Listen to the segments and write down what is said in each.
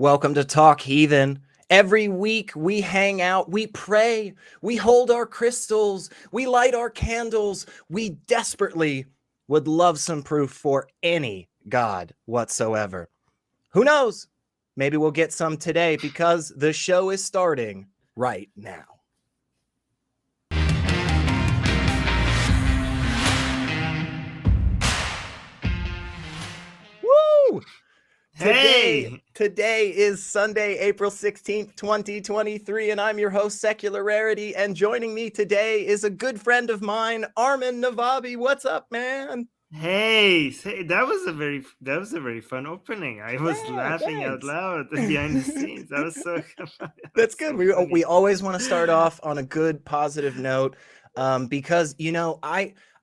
Welcome to Talk Heathen. Every week we hang out, we pray, we hold our crystals, we light our candles. We desperately would love some proof for any God whatsoever. Who knows? Maybe we'll get some today because the show is starting right now. Woo! Today is Sunday, April 16th, 2023, and I'm your host, Secular Rarity, and joining me today is a good friend of mine, Armin Navabi. What's up, man? Hey, that was a very fun opening. I was laughing out loud behind the scenes. That was so That's good. So we always want to start off on a good, positive note, because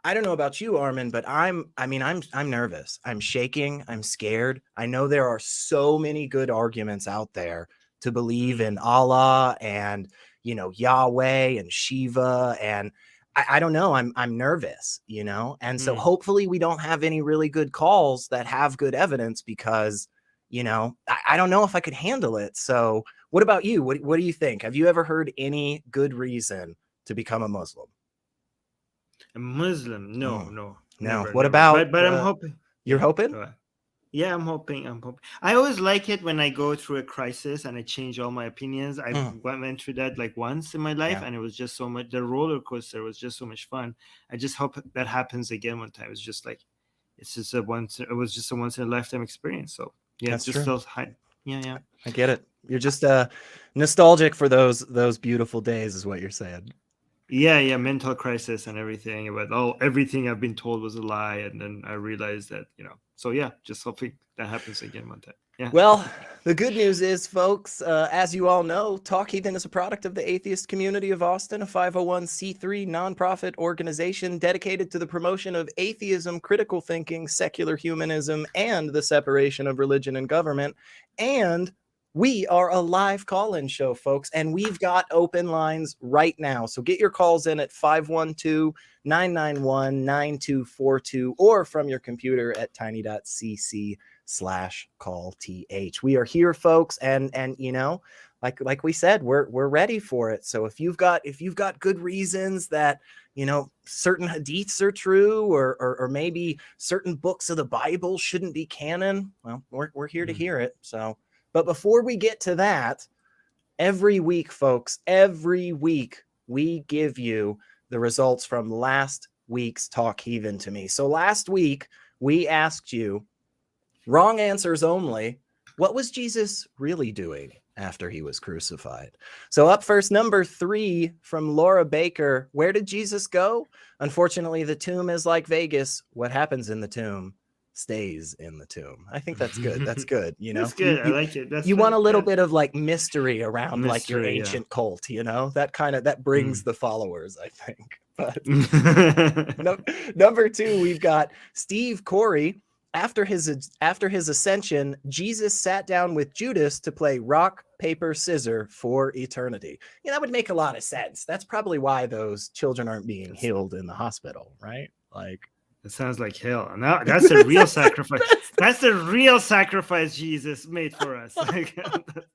I don't know about you, Armin, but I'm nervous. I'm shaking. I'm scared. I know there are so many good arguments out there to believe in Allah and, Yahweh and Shiva. And I don't know. I'm nervous, and so hopefully we don't have any really good calls that have good evidence because, I don't know if I could handle it. So what about you? What do you think? Have you ever heard any good reason to become a Muslim? A Muslim? No. What Never. about? But I'm hoping. You're hoping? Yeah, I'm hoping. I always like it when I go through a crisis and I change all my opinions. I went through that like once in my life, and it was just so much. The roller coaster was just so much fun. I just hope that happens again one time. It's just like, it was just a once in a lifetime experience. So yeah, That's it just true. feels high. Yeah. I get it. You're just nostalgic for those beautiful days, is what you're saying. Yeah, mental crisis and everything. But everything I've been told was a lie, and then I realized that, So yeah, just hoping that happens again one time. Yeah. Well, the good news is, folks, as you all know, Talk Heathen is a product of the Atheist Community of Austin, a 501c3 nonprofit organization dedicated to the promotion of atheism, critical thinking, secular humanism, and the separation of religion and government. And we are a live call-in show, folks, and we've got open lines right now. So get your calls in at 512-991-9242 or from your computer at tiny.cc/call-th. We are here, folks, and like we said, we're ready for it. So if you've got good reasons that certain hadiths are true, or maybe certain books of the Bible shouldn't be canon, well, we're here to hear it. So. But before we get to that, every week, folks, we give you the results from last week's Talk Heathen to Me. So last week, we asked you, wrong answers only, what was Jesus really doing after he was crucified? So up first, number 3 from Laura Baker. Where did Jesus go? Unfortunately, the tomb is like Vegas. What happens in the tomb stays in the tomb. I think that's good. That's good. That's good. I like it. You want a little bit of like mystery around like your ancient cult, that brings the followers, I think. But number 2, we've got Steve Corey. After his ascension, Jesus sat down with Judas to play rock, paper, scissors for eternity. That would make a lot of sense. That's probably why those children aren't being healed in the hospital, right? Like, it sounds like hell. Now that's a real sacrifice. That's the real sacrifice Jesus made for us. The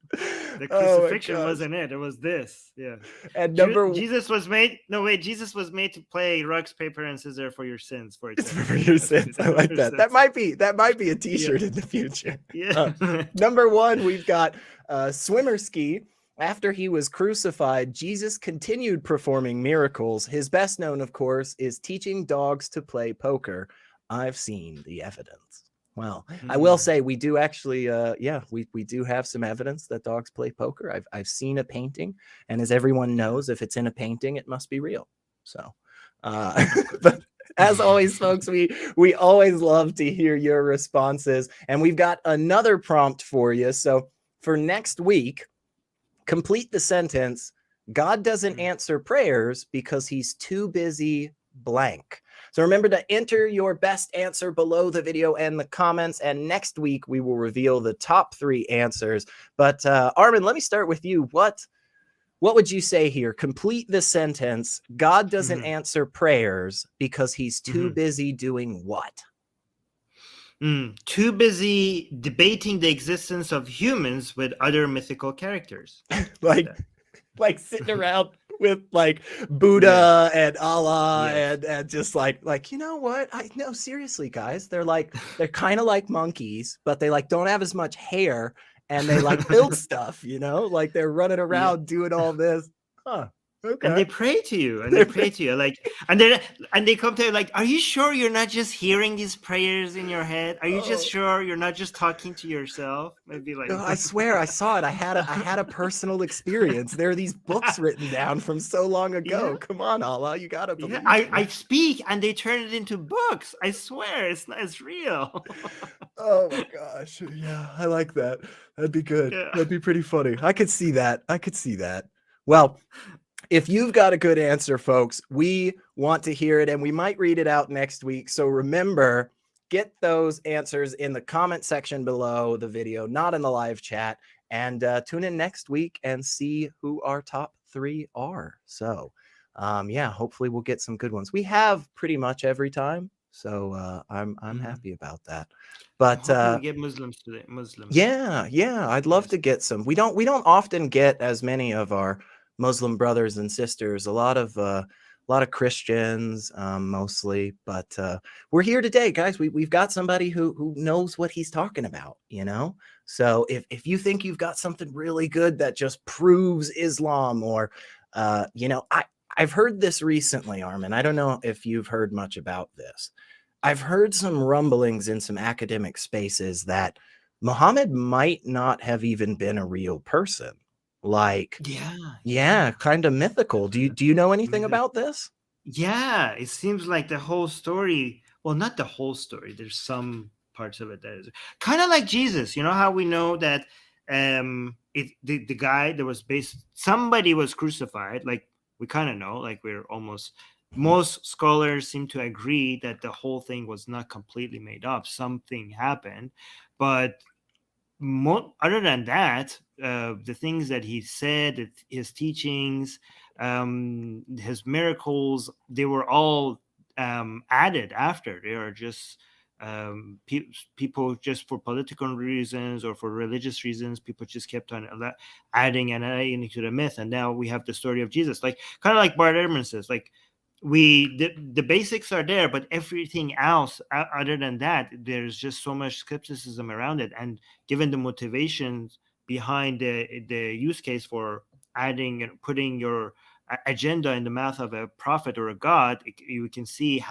crucifixion wasn't it. It was this. Yeah. And Jesus was made. No, wait. Jesus was made to play rocks, paper, and scissors for your sins. For your sins. I like that. That might be a T-shirt in the future. Yeah. Number 1, we've got Swimmer Ski. After he was crucified, Jesus continued performing miracles. His best known, of course, is teaching dogs to play poker. I've seen the evidence. Well, I will say we do actually, we do have some evidence that dogs play poker. I've seen a painting, and as everyone knows, if it's in a painting, it must be real. So, but as always, folks, we always love to hear your responses, and we've got another prompt for you. So for next week, complete the sentence, God doesn't answer prayers because he's too busy blank. So remember to enter your best answer below the video and the comments, and next week we will reveal the top 3 answers. But Armin, let me start with you. What would you say here? Complete the sentence, God doesn't answer prayers because he's too busy doing what? Too busy debating the existence of humans with other mythical characters. like sitting around with like Buddha and Allah and just like, you know what? No, seriously, guys, they're kind of like monkeys, but they like don't have as much hair and they like build stuff, you know, like they're running around doing all this. Huh. Okay. And they pray to you, and they pray to you, like, and they come to you like, are you sure you're not just hearing these prayers in your head? Are you just sure you're not just talking to yourself? Maybe like, no, I swear I saw it. I had a personal experience. There are these books written down from so long ago. Yeah. Come on, Allah, you gotta believe. I speak, and they turn it into books. I swear, it's real. Oh my gosh, yeah, I like that. That'd be good. Yeah. That'd be pretty funny. I could see that. Well, if you've got a good answer, folks, we want to hear it, and we might read it out next week. So remember, get those answers in the comment section below the video, not in the live chat, and tune in next week and see who our top 3 are. So yeah, hopefully we'll get some good ones. We have pretty much every time, so I'm happy about that. But we get Muslims today. Muslims. Yeah, I'd love to get some. We don't often get as many of our Muslim brothers and sisters. A lot of Christians, mostly, but we're here today, guys. We've got somebody who knows what he's talking about, you know. So if you think you've got something really good that just proves Islam, or you know, I've heard this recently, Armin. I don't know if you've heard much about this. I've heard some rumblings in some academic spaces that Muhammad might not have even been a real person. Like, yeah, kind of mythical. Do you know anything about this? Yeah, it seems like the whole story, well, not the whole story, there's some parts of it that is kind of like Jesus. You know how we know that the guy that was somebody was crucified, like we kind of know, like most scholars seem to agree that the whole thing was not completely made up. Something happened, but other than that, the things that he said, his teachings, his miracles, they were all added after. They are just people just for political reasons or for religious reasons. People just kept on adding and adding to the myth, and now we have the story of Jesus. Like kind of like Bart Ehrman says, like the basics are there, but everything else other than that, there's just so much skepticism around it. And given the motivations behind the use case for adding and putting your agenda in the mouth of a prophet or a god, you can see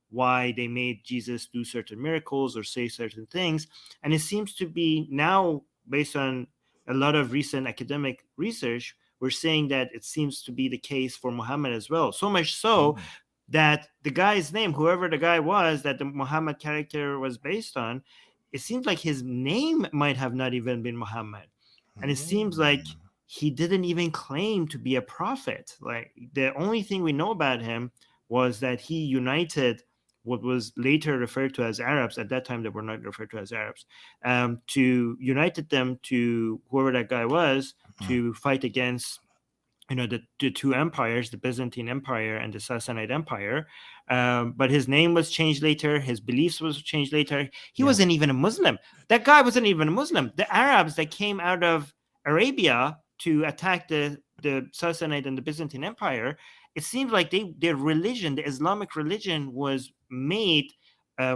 why they made Jesus do certain miracles or say certain things. And it seems to be now, based on a lot of recent academic research, we're saying that it seems to be the case for Muhammad as well. So much so that the guy's name, whoever the guy was that the Muhammad character was based on, it seems like his name might have not even been Muhammad. And it seems like he didn't even claim to be a prophet. Like the only thing we know about him was that he united what was later referred to as Arabs. At that time, they were not referred to as Arabs, to united them to whoever that guy was to fight against, you know, the two empires, the Byzantine Empire and the Sassanid Empire. But his name was changed later. His beliefs was changed later. He wasn't even a Muslim. That guy wasn't even a Muslim. The Arabs that came out of Arabia to attack the Sassanid and the Byzantine Empire, it seems like their religion, the Islamic religion, was made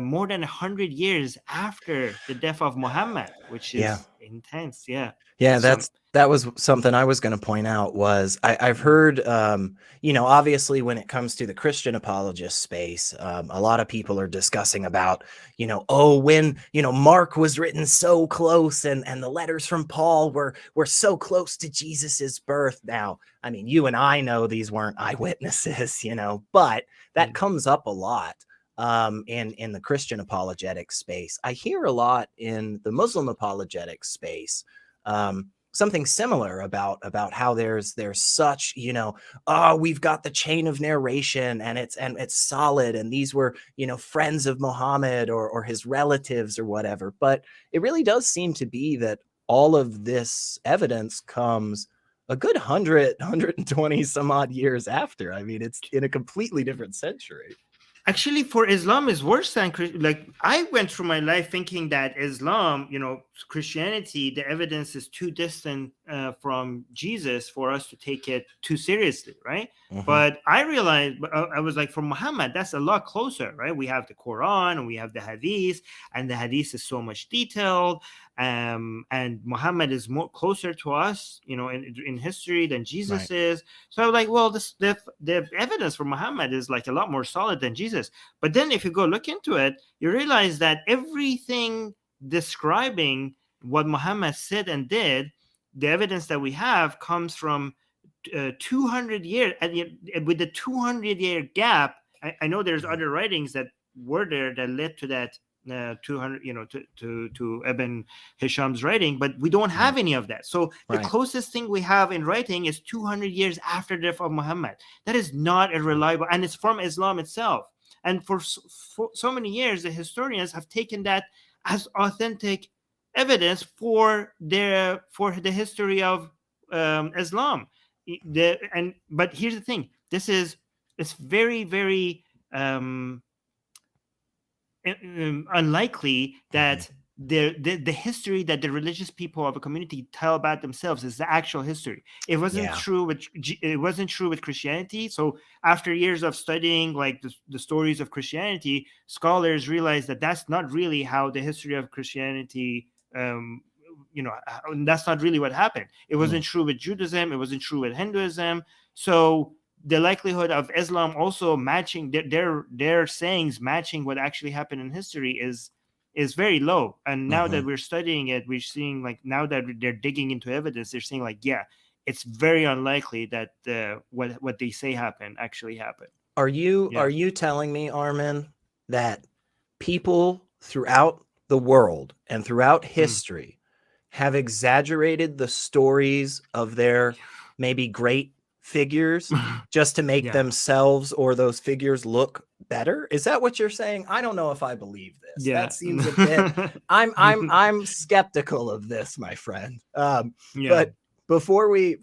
more than 100 years after the death of Muhammad, which is intense. Yeah, that was something I was going to point out. Was I've heard, you know, obviously when it comes to the Christian apologist space, a lot of people are discussing about, you know, when, you know, Mark was written so close and the letters from Paul were so close to Jesus's birth. Now, I mean, you and I know these weren't eyewitnesses, you know, but that comes up a lot in the Christian apologetic space. I hear a lot in the Muslim apologetic space, something similar about how there's such, you know, we've got the chain of narration and it's solid, and these were, you know, friends of Muhammad or his relatives or whatever. But it really does seem to be that all of this evidence comes a good 120 some odd years after. I mean, it's in a completely different century. Actually, for Islam is worse than like I went through my life thinking that Islam, Christianity, the evidence is too distant from Jesus for us to take it too seriously, right? But I realized, I was like, from Muhammad, that's a lot closer, right? We have the Quran and we have the Hadith, and the Hadith is so much detailed. And Muhammad is more closer to us, in history than Jesus is. So I was like, well, the evidence for Muhammad is like a lot more solid than Jesus. But then if you go look into it, you realize that everything describing what Muhammad said and did, the evidence that we have comes from 200 years, with the 200-year gap. I know there's other writings that were there that led to that 200, to Ibn Hisham's writing, but we don't have any of that. So the closest thing we have in writing is 200 years after the death of Muhammad. That is not a reliable, and it's from Islam itself. And for so many years, the historians have taken that as authentic evidence for the history of Islam. But here's the thing: it's very, very unlikely that the history that the religious people of a community tell about themselves is the actual history. It wasn't true with Christianity. So after years of studying like the stories of Christianity, scholars realized that that's not really how the history of Christianity that's not really what happened. It wasn't true with Judaism. It wasn't true with Hinduism. So the likelihood of Islam also matching their sayings matching what actually happened in history is very low. And now that we're studying it, we're seeing like, now that they're digging into evidence, they're saying like, yeah, it's very unlikely that what they say actually happened. Are you telling me, Armin, that people throughout the world and throughout history have exaggerated the stories of their maybe great figures just to make themselves or those figures look better? Is that what you're saying? I don't know if I believe this. That seems a bit I'm skeptical of this, my friend. But before we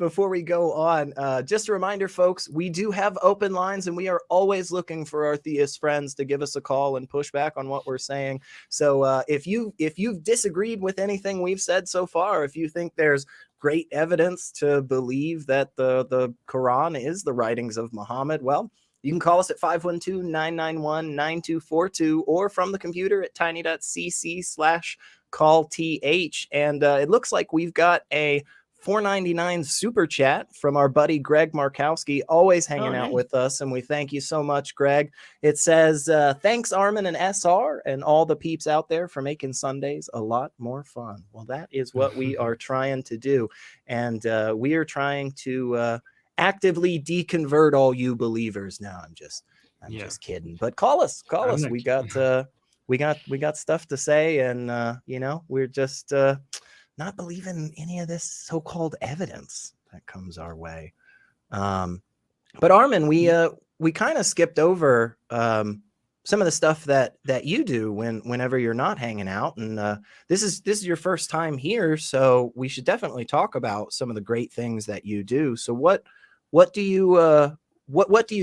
go on, just a reminder, folks, we do have open lines and we are always looking for our theist friends to give us a call and push back on what we're saying. So if you've disagreed with anything we've said so far, if you think there's great evidence to believe that the Quran is the writings of Muhammad, well, you can call us at 512-991-9242 or from the computer at tiny.cc/call-th. And it looks like we've got a $4.99 super chat from our buddy Greg Markowski, always hanging out with us, and we thank you so much, Greg. It says, thanks Armin and SR and all the peeps out there for making Sundays a lot more fun. Well, that is what we are trying to do, and we are trying to actively deconvert all you believers. No, I'm just kidding, but call us. We got stuff to say, and we're just not believing any of this so-called evidence that comes our way. But Armin, we kind of skipped over some of the stuff that you do whenever you're not hanging out, and this is your first time here, so we should definitely talk about some of the great things that you do. So what do you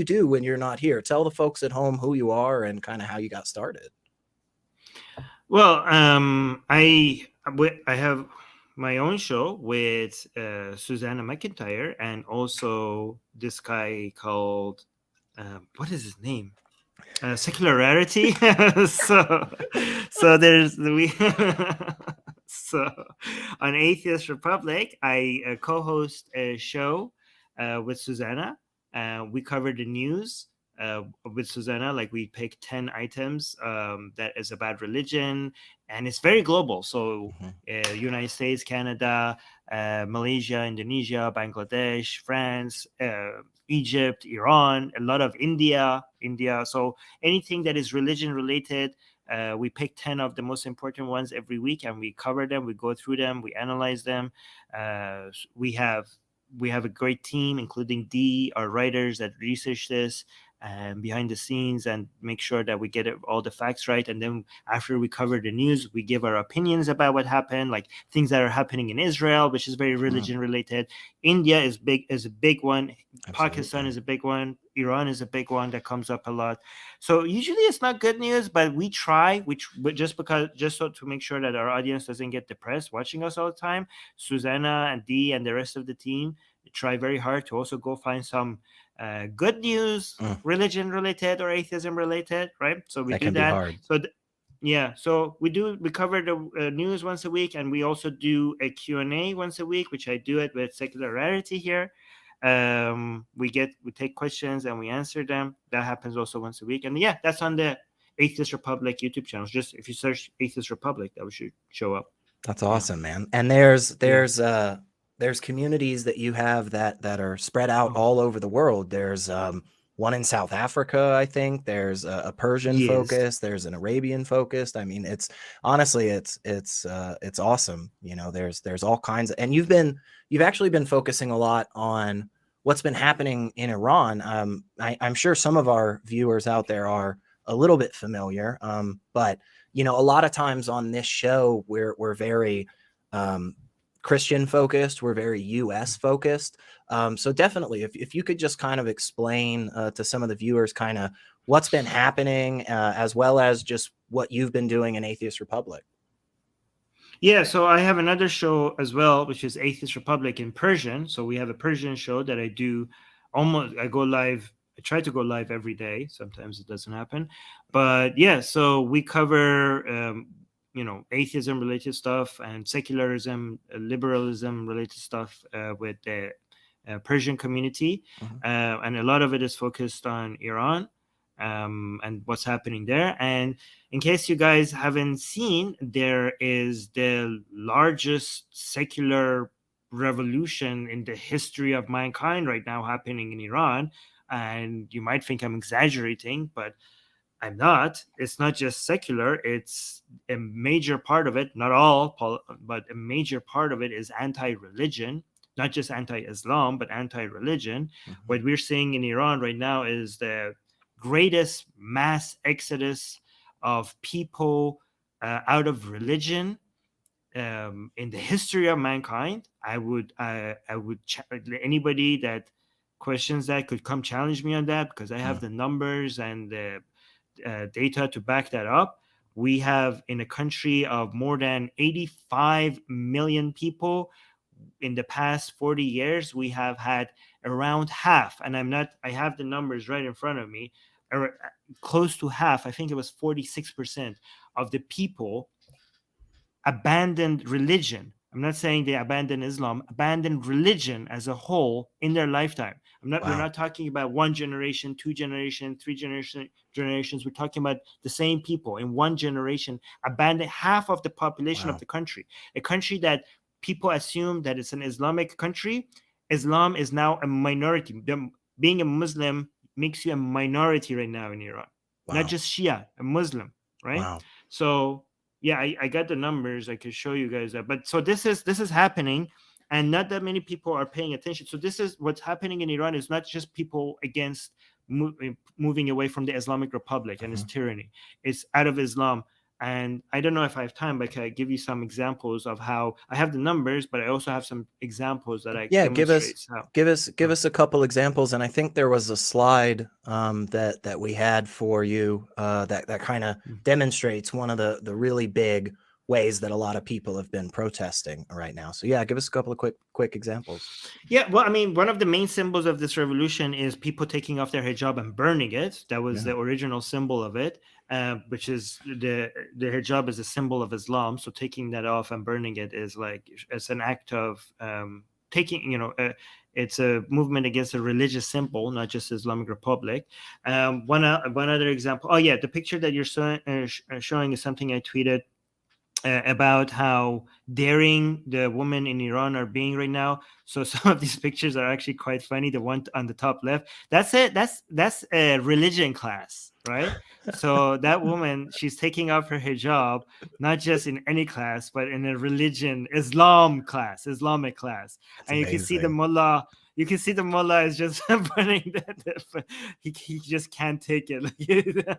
do when you're not here? Tell the folks at home who you are and kind of how you got started. Well, I have my own show with Susanna McIntyre, and also this guy called what is his name? Secular Rarity. so there's so on Atheist Republic, I co-host a show with Susanna. We cover the news with Susanna. Like, we pick 10 items that is about religion, and it's very global. So United States, Canada, Malaysia, Indonesia, Bangladesh, France, Egypt, Iran, a lot of India. So anything that is religion related, we pick 10 of the most important ones every week, and we cover them. We go through them. We analyze them. We have a great team, including our writers that research this behind the scenes and make sure that we get all the facts right. And then after we cover the news, we give our opinions about what happened, like things that are happening in Israel, which is very religion related. India is a big one. Absolutely. Pakistan is a big one. Iran is a big one that comes up a lot. So usually it's not good news, but we try, but just so to make sure that our audience doesn't get depressed watching us all the time. Susanna and Dee and the rest of the team try very hard to also go find some good news, religion related or atheism related, right? So we That do can be that. hard. So yeah, so we cover the news once a week, and we also do a Q&A once a week, which I do it with Secular Rarity here. We take questions and we answer them. That happens also once a week, and yeah, that's on the Atheist Republic YouTube channel. Just if you search Atheist Republic, that should show up. That's awesome, man. And there's communities that you have that are spread out all over the world. There's one in South Africa, I think. There's a Persian focus. There's an Arabian focused. I mean, it's honestly, it's awesome. You know, there's all kinds of, and you've actually been focusing a lot on what's been happening in Iran. I'm sure some of our viewers out there are a little bit familiar, but you know, a lot of times on this show, we're very Christian focused. We're very U.S. focused. So definitely, if you could just kind of explain to some of the viewers kind of what's been happening, as well as just what you've been doing in Atheist Republic. Yeah, so I have another show as well, which is Atheist Republic in Persian. So we have a Persian show that I do I go live. I try to go live every day. Sometimes it doesn't happen. But yeah, so we cover, atheism related stuff and secularism, liberalism related stuff with the Persian community. And a lot of it is focused on Iran and what's happening there. And in case you guys haven't seen, there is the largest secular revolution in the history of mankind right now happening in Iran. And you might think I'm exaggerating, but I'm not. It's not just secular. It's a major part of it, not all, but a major part of it is anti-religion, not just anti-Islam, but anti-religion. What we're seeing in Iran right now is the greatest mass exodus of people out of religion in the history of mankind. I would anybody that questions that could come challenge me on that, because I have the numbers and the data to back that up. We have, in a country of more than 85 million people, in the past 40 years, we have had around half, and I have the numbers right in front of me, close to half, I think it was 46% of the people abandoned religion. I'm not saying they abandoned Islam, abandoned religion as a whole in their lifetime. We're not talking about one generation, two generations, three generations. We're talking about the same people in one generation abandoned half of the population of the country. A country that people assume that it's an Islamic country. Islam is now a minority. Being a Muslim makes you a minority right now in Iran. Not just Shia, a Muslim, right? So yeah, I got the numbers. I could show you guys that. But so this is happening, and not that many people are paying attention. So this is what's happening in Iran. Is not just people against moving away from the Islamic Republic and its tyranny. It's out of Islam. And I don't know if I have time, but can I give you some examples of how I have the numbers, but I also have some examples that I give us a couple examples. And I think there was a slide that we had for you that kind of demonstrates one of the really big ways that a lot of people have been protesting right now. So yeah, give us a couple of quick examples. Yeah, well, I mean, one of the main symbols of this revolution is people taking off their hijab and burning it. That was the original symbol of it, which is the hijab is a symbol of Islam. So taking that off and burning it is like, it's an act of taking, it's a movement against a religious symbol, not just Islamic Republic. One other example. Oh yeah, the picture that you're showing is something I tweeted about how daring the women in Iran are being right now. So some of these pictures are actually quite funny. The one on the top left, that's a religion class, right? So that woman, she's taking off her hijab, not just in any class, but in a Islamic class. That's and you can see the mullah. You can see the mullah is just putting that. He just can't take it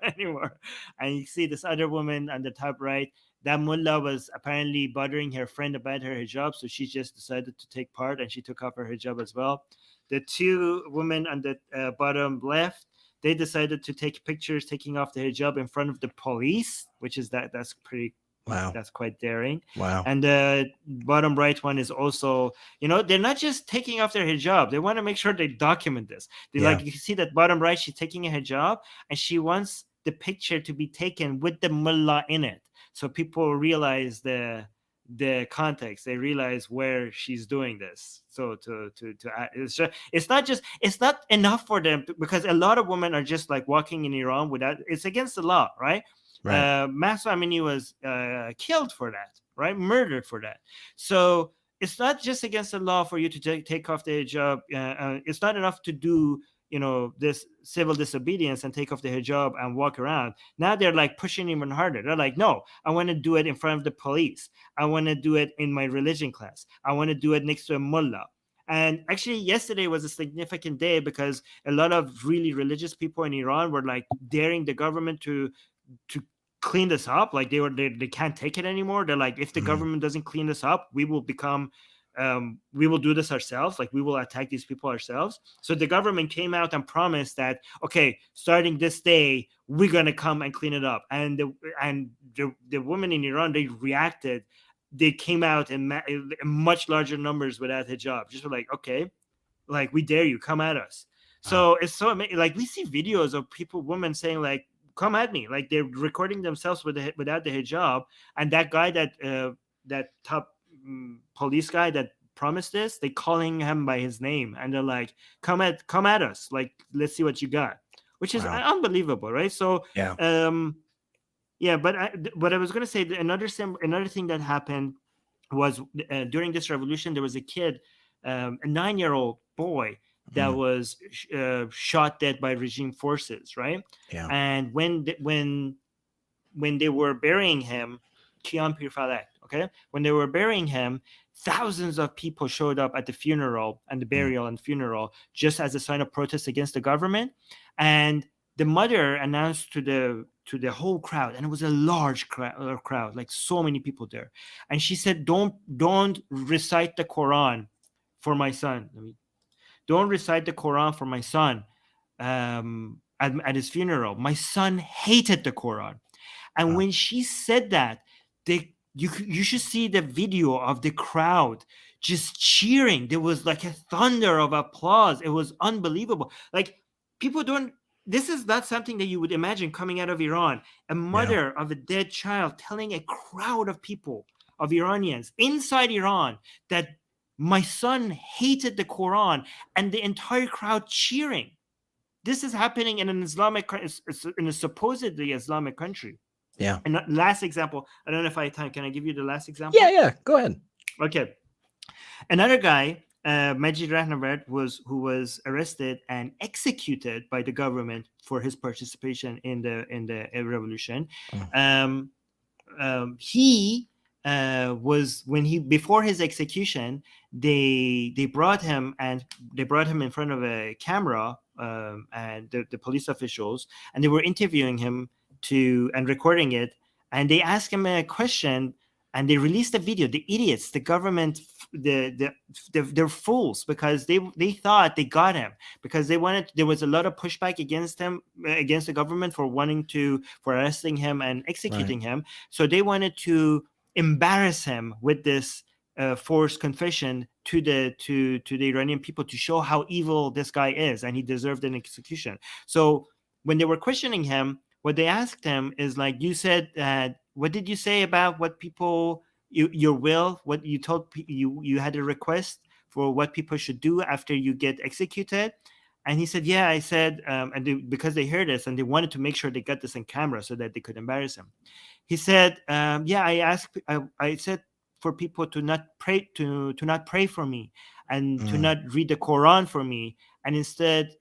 anymore. And you see this other woman on the top right. That mullah was apparently bothering her friend about her hijab, so she just decided to take part, and she took off her hijab as well. the two women on the bottom left, they decided to take pictures taking off the hijab in front of the police, which is that's pretty. Wow. That's quite daring. Wow. And the bottom right one is also, they're not just taking off their hijab. They want to make sure they document this. Like, you see that bottom right, she's taking a hijab and she wants the picture to be taken with the mullah in it. So people realize the context. They realize where she's doing this. So it's not enough for them because a lot of women are just like walking in Iran without, it's against the law, right? Right. Mahsa Amini was killed for that, right? Murdered for that. So it's not just against the law for you to take off the hijab. It's not enough to do, this civil disobedience and take off the hijab and walk around. Now they're like pushing even harder. They're like, no, I want to do it in front of the police. I want to do it in my religion class. I want to do it next to a mullah. And actually, yesterday was a significant day because a lot of really religious people in Iran were like daring the government to clean this up. Like they can't take it anymore. They're like, if the government doesn't clean this up, we will do this ourselves. Like, we will attack these people ourselves. So the government came out and promised that, okay, starting this day, we're gonna come and clean it up. And the women in Iran, they reacted. They came out in much larger numbers without hijab. Just like, okay, like, we dare you, come at us. So it's so amazing. Like, we see videos of women saying like, come at me. Like, they're recording themselves without the hijab. And that guy that top police guy that promised this, they calling him by his name and they're like, come at us, like, let's see what you got, which is unbelievable, right? So but I was going to say another thing that happened was during this revolution, there was a kid, a 9-year-old boy that was shot dead by regime forces, right? And when they were burying him, Kian Pir Falek, okay? When they were burying him, thousands of people showed up at the funeral and the burial and funeral just as a sign of protest against the government. And the mother announced to the whole crowd, and it was a large crowd, like so many people there. And she said, don't recite the Quran for my son. Don't recite the Quran for my son at his funeral. My son hated the Quran. And when she said that, you should see the video of the crowd just cheering. There was like a thunder of applause. It was unbelievable. Like, people don't, this is not something that you would imagine coming out of Iran. A mother of a dead child telling a crowd of people, of Iranians inside Iran, that my son hated the Quran, and the entire crowd cheering. This is happening in in a supposedly Islamic country. Yeah. And last example, I don't know if I have time. Can I give you the last example? Yeah. Go ahead. Okay. Another guy, Majid Rahnavard, who was arrested and executed by the government for his participation in the revolution. He was, before his execution, they brought him in front of a camera, and the police officials, and they were interviewing him and recording it, and they asked him a question, and they released a video. The idiots, the government, they're fools, because they thought they got him, because there was a lot of pushback against him, against the government for arresting him and executing him. So they wanted to embarrass him with this forced confession to the Iranian people, to show how evil this guy is, and he deserved an execution. So when they were questioning him, what they asked him is like, you said, what did you say about what people, your will, what you told you had a request for what people should do after you get executed? And he said, yeah, I said, because they heard this and they wanted to make sure they got this on camera so that they could embarrass him. He said, I said for people to not pray for me, and to not read the Quran for me, and instead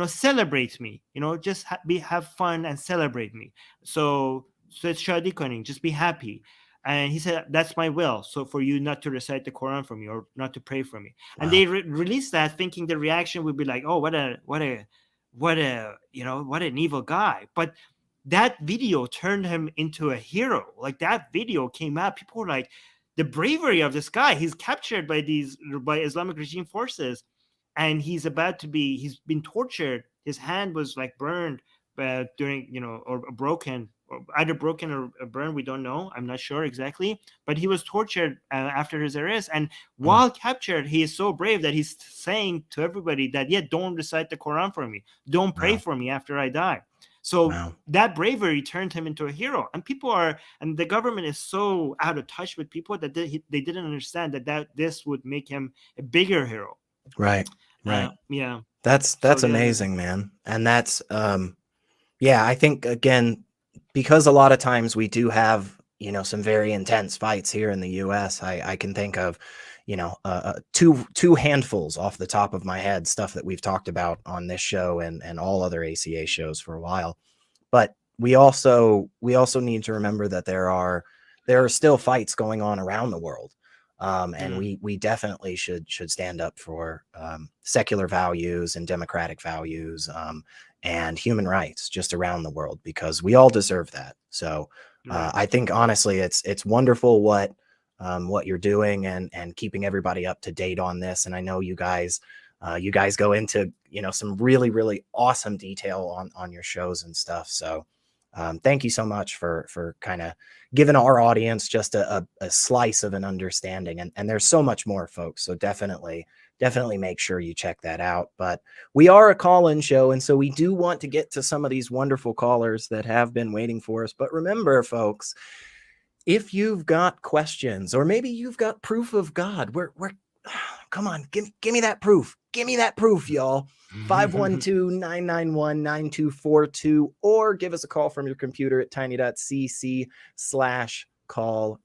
celebrate me, just have fun and celebrate me. So it's shadi koning, just be happy. And he said, that's my will. So for you not to recite the Quran for me, or not to pray for me. Wow. And they released that thinking the reaction would be like, oh, what an evil guy. But that video turned him into a hero. Like, that video came out, people were like, the bravery of this guy, he's captured by Islamic regime forces, and he's been tortured. His hand was like burned during, or broken, or either broken or burned. We don't know. I'm not sure exactly. But he was tortured after his arrest. And while captured, he is so brave that he's saying to everybody that, yeah, don't recite the Quran for me. Don't pray for me after I die. So that bravery turned him into a hero. And and the government is so out of touch with people that they didn't understand that this would make him a bigger hero. Right. Yeah. That's amazing, man. And that's, I think, again, because a lot of times we do have, some very intense fights here in the U.S., I can think of, two handfuls off the top of my head, stuff that we've talked about on this show and all other ACA shows for a while. But we also need to remember that there are still fights going on around the world. And we definitely should stand up for secular values and democratic values and human rights just around the world, because we all deserve that. So I think, honestly, it's wonderful what you're doing and keeping everybody up to date on this. And I know you guys go into, some really, really awesome detail on your shows and stuff. So thank you so much for kind of giving our audience just a slice of an understanding. And there's so much more, folks. So definitely make sure you check that out. But we are a call-in show, and so we do want to get to some of these wonderful callers that have been waiting for us. But remember, folks, if you've got questions, or maybe you've got proof of God, we're come on, give me that proof. Give me that proof, y'all. 512-991-9242, or give us a call from your computer at tiny.cc/callth.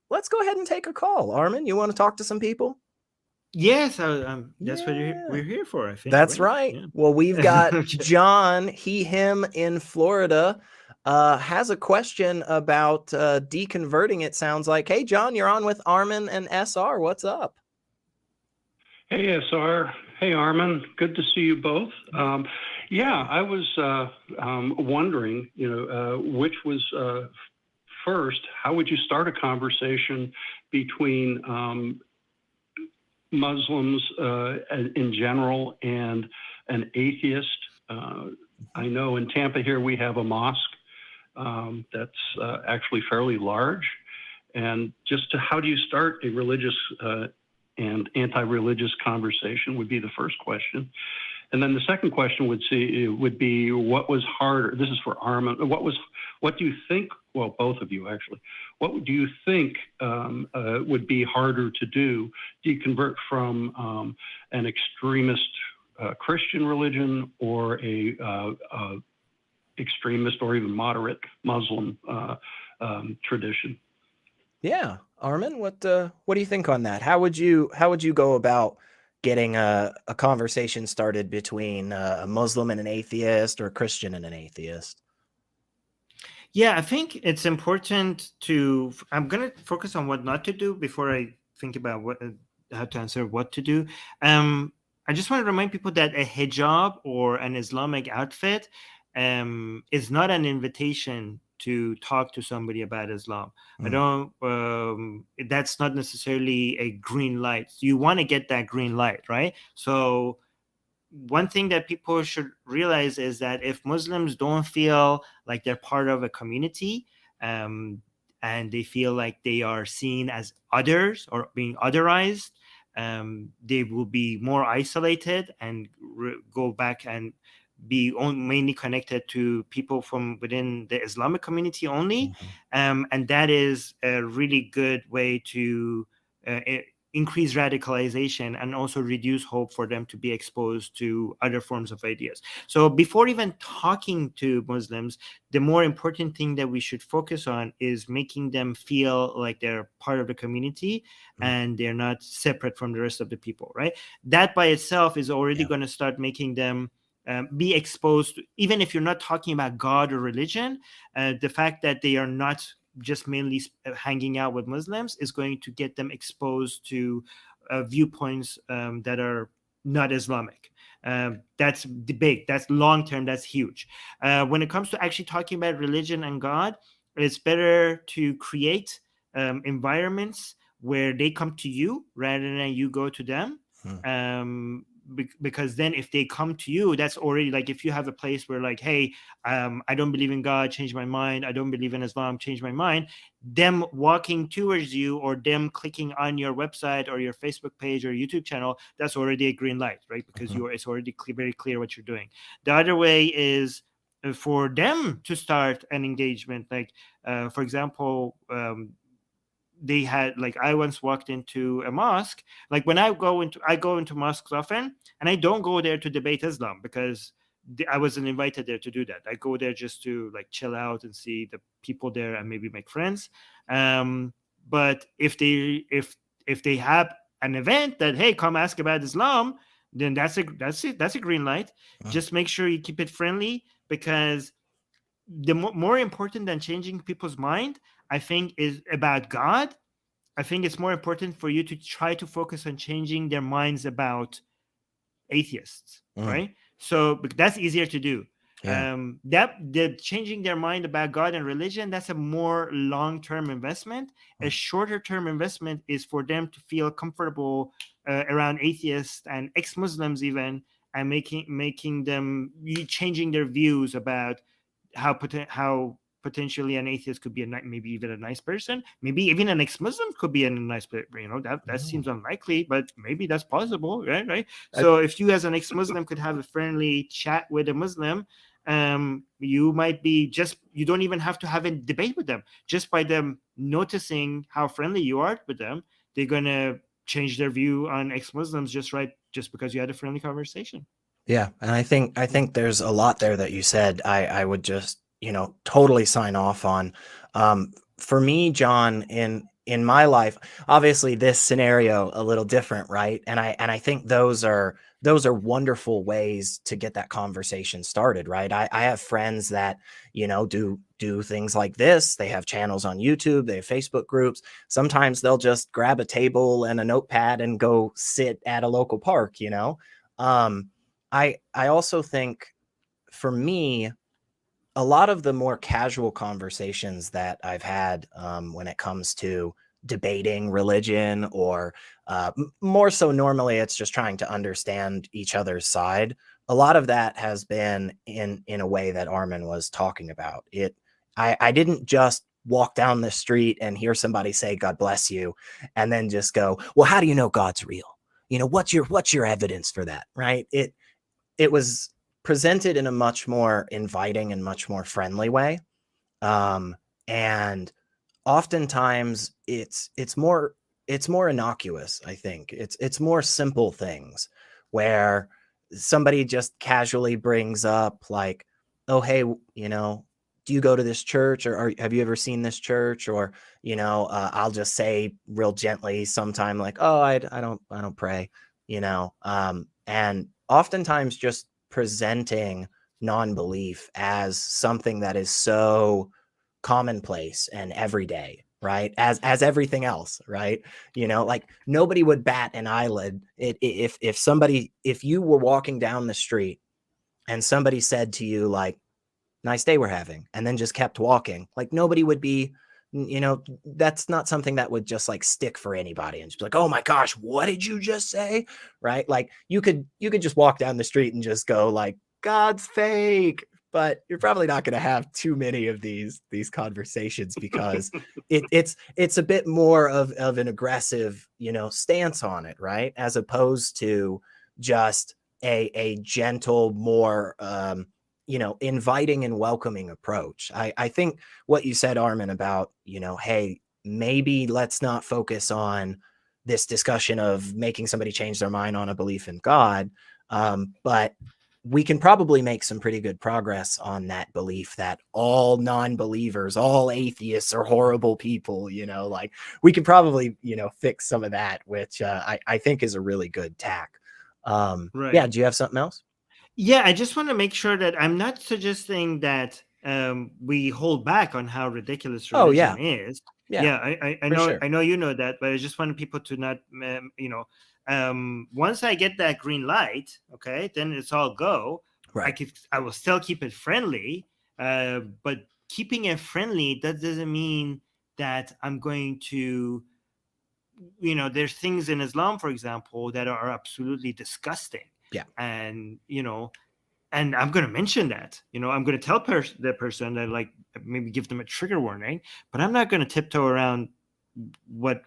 Let's go ahead and take a call. Armin, you want to talk to some people? Yes, that's what we're here for, I think. That's right. Yeah. Well, we've got John, him in Florida, has a question about deconverting, it sounds like. Hey, John, you're on with Armin and SR. What's up? Hey, SR. Hey, Armin. Good to see you both. I was wondering, which was first. How would you start a conversation between Muslims in general and an atheist? I know in Tampa here we have a mosque that's actually fairly large. And how do you start a religious and anti-religious conversation would be the first question. And then the second question would be what was harder? This is for Armin. What do you think? Well, both of you actually. What do you think would be harder to do? Deconvert from an extremist Christian religion or a extremist or even moderate Muslim tradition? Yeah, Armin, what do you think on that? How would you go about getting a conversation started between a Muslim and an atheist, or a Christian and an atheist? Yeah, I think it's important I'm going to focus on what not to do before I think about how to answer what to do. I just want to remind people that a hijab or an Islamic outfit is not an invitation to talk to somebody about Islam. That's not necessarily a green light. You want to get that green light, right? So one thing that people should realize is that if Muslims don't feel like they're part of a community, and they feel like they are seen as others or being otherized, they will be more isolated and go back and be mainly connected to people from within the Islamic community only. And that is a really good way to increase radicalization and also reduce hope for them to be exposed to other forms of ideas. So before even talking to Muslims, the more important thing that we should focus on is making them feel like they're part of the community and they're not separate from the rest of the people, right? That by itself is already going to start making them be exposed to, even if you're not talking about God or religion, the fact that they are not just mainly hanging out with Muslims is going to get them exposed to viewpoints that are not Islamic. That's big, that's long-term, that's huge. When it comes to actually talking about religion and God, it's better to create environments where they come to you rather than you go to them. Because then if they come to you, that's already like, if you have a place where like, hey, I don't believe in God, change my mind. I don't believe in Islam, change my mind. Them walking towards you or them clicking on your website or your Facebook page or YouTube channel, that's already a green light, right? Because it's already very clear what you're doing. The other way is for them to start an engagement. Like, for example, they had, like, I once walked into a mosque. Like, when I go into mosques often, and I don't go there to debate Islam because I wasn't invited there to do that. I go there just to like chill out and see the people there and maybe make friends. But if they have an event that, hey, come ask about Islam, then that's a green light. Just make sure you keep it friendly, because the more important than changing people's mind, I think, is about God. I think it's more important for you to try to focus on changing their minds about atheists, right? So that's easier to do. That the changing their mind about God and religion, that's a more long-term investment. A shorter-term investment is for them to feel comfortable around atheists and ex-Muslims even, and making them changing their views about how potentially an atheist could be maybe even a nice person, maybe even an ex-Muslim could be a nice person. That seems unlikely, but maybe that's possible, right? So if you as an ex-Muslim could have a friendly chat with a Muslim, you might be you don't even have to have a debate with them. Just by them noticing how friendly you are with them, they're gonna change their view on ex-Muslims just because you had a friendly conversation. Yeah, and I think there's a lot there that you said. I would just, totally sign off on. For me, John, in my life, obviously this scenario a little different, right? And I think those are wonderful ways to get that conversation started, right? I have friends that, do things like this. They have channels on YouTube, they have Facebook groups. Sometimes they'll just grab a table and a notepad and go sit at a local park, I also think, for me, a lot of the more casual conversations that I've had when it comes to debating religion, or more so normally it's just trying to understand each other's side. A lot of that has been in a way that Armin was talking about. I didn't just walk down the street and hear somebody say, "God bless you," and then just go, "Well, how do you know God's real? What's your evidence for that?" Right? It was presented in a much more inviting and much more friendly way. And oftentimes it's more innocuous. I think it's more simple things where somebody just casually brings up like, "Oh, hey, do you go to this church, or have you ever seen this church?" Or, I'll just say real gently sometime like, "Oh, I don't pray," and oftentimes just presenting non-belief as something that is so commonplace and everyday, right? As everything else, right? Like, nobody would bat an eyelid if you were walking down the street and somebody said to you like, "Nice day we're having," and then just kept walking. Like, nobody would be, that's not something that would just like stick for anybody and just be like, "Oh my gosh, what did you just say?" Right? Like, you could just walk down the street and just go like, "God's fake," but you're probably not going to have too many of these conversations, because it's a bit more of an aggressive, stance on it, right? As opposed to just a gentle, more inviting and welcoming approach. I think what you said, Armin, about, hey, maybe let's not focus on this discussion of making somebody change their mind on a belief in God, but we can probably make some pretty good progress on that belief that all non-believers, all atheists are horrible people. Like, we can probably, fix some of that, which I think is a really good tack. Right. Yeah. Do you have something else? Yeah, I just want to make sure that I'm not suggesting that we hold back on how ridiculous religion is. Yeah, I know, sure. I know you know that, but I just want people to not, once I get that green light, okay, then it's all go. Right. I will still keep it friendly, but keeping it friendly, that doesn't mean that I'm going to there's things in Islam, for example, that are absolutely disgusting. Yeah. And, and I'm going to mention that, I'm going to tell that person that, like, maybe give them a trigger warning, but I'm not going to tiptoe around what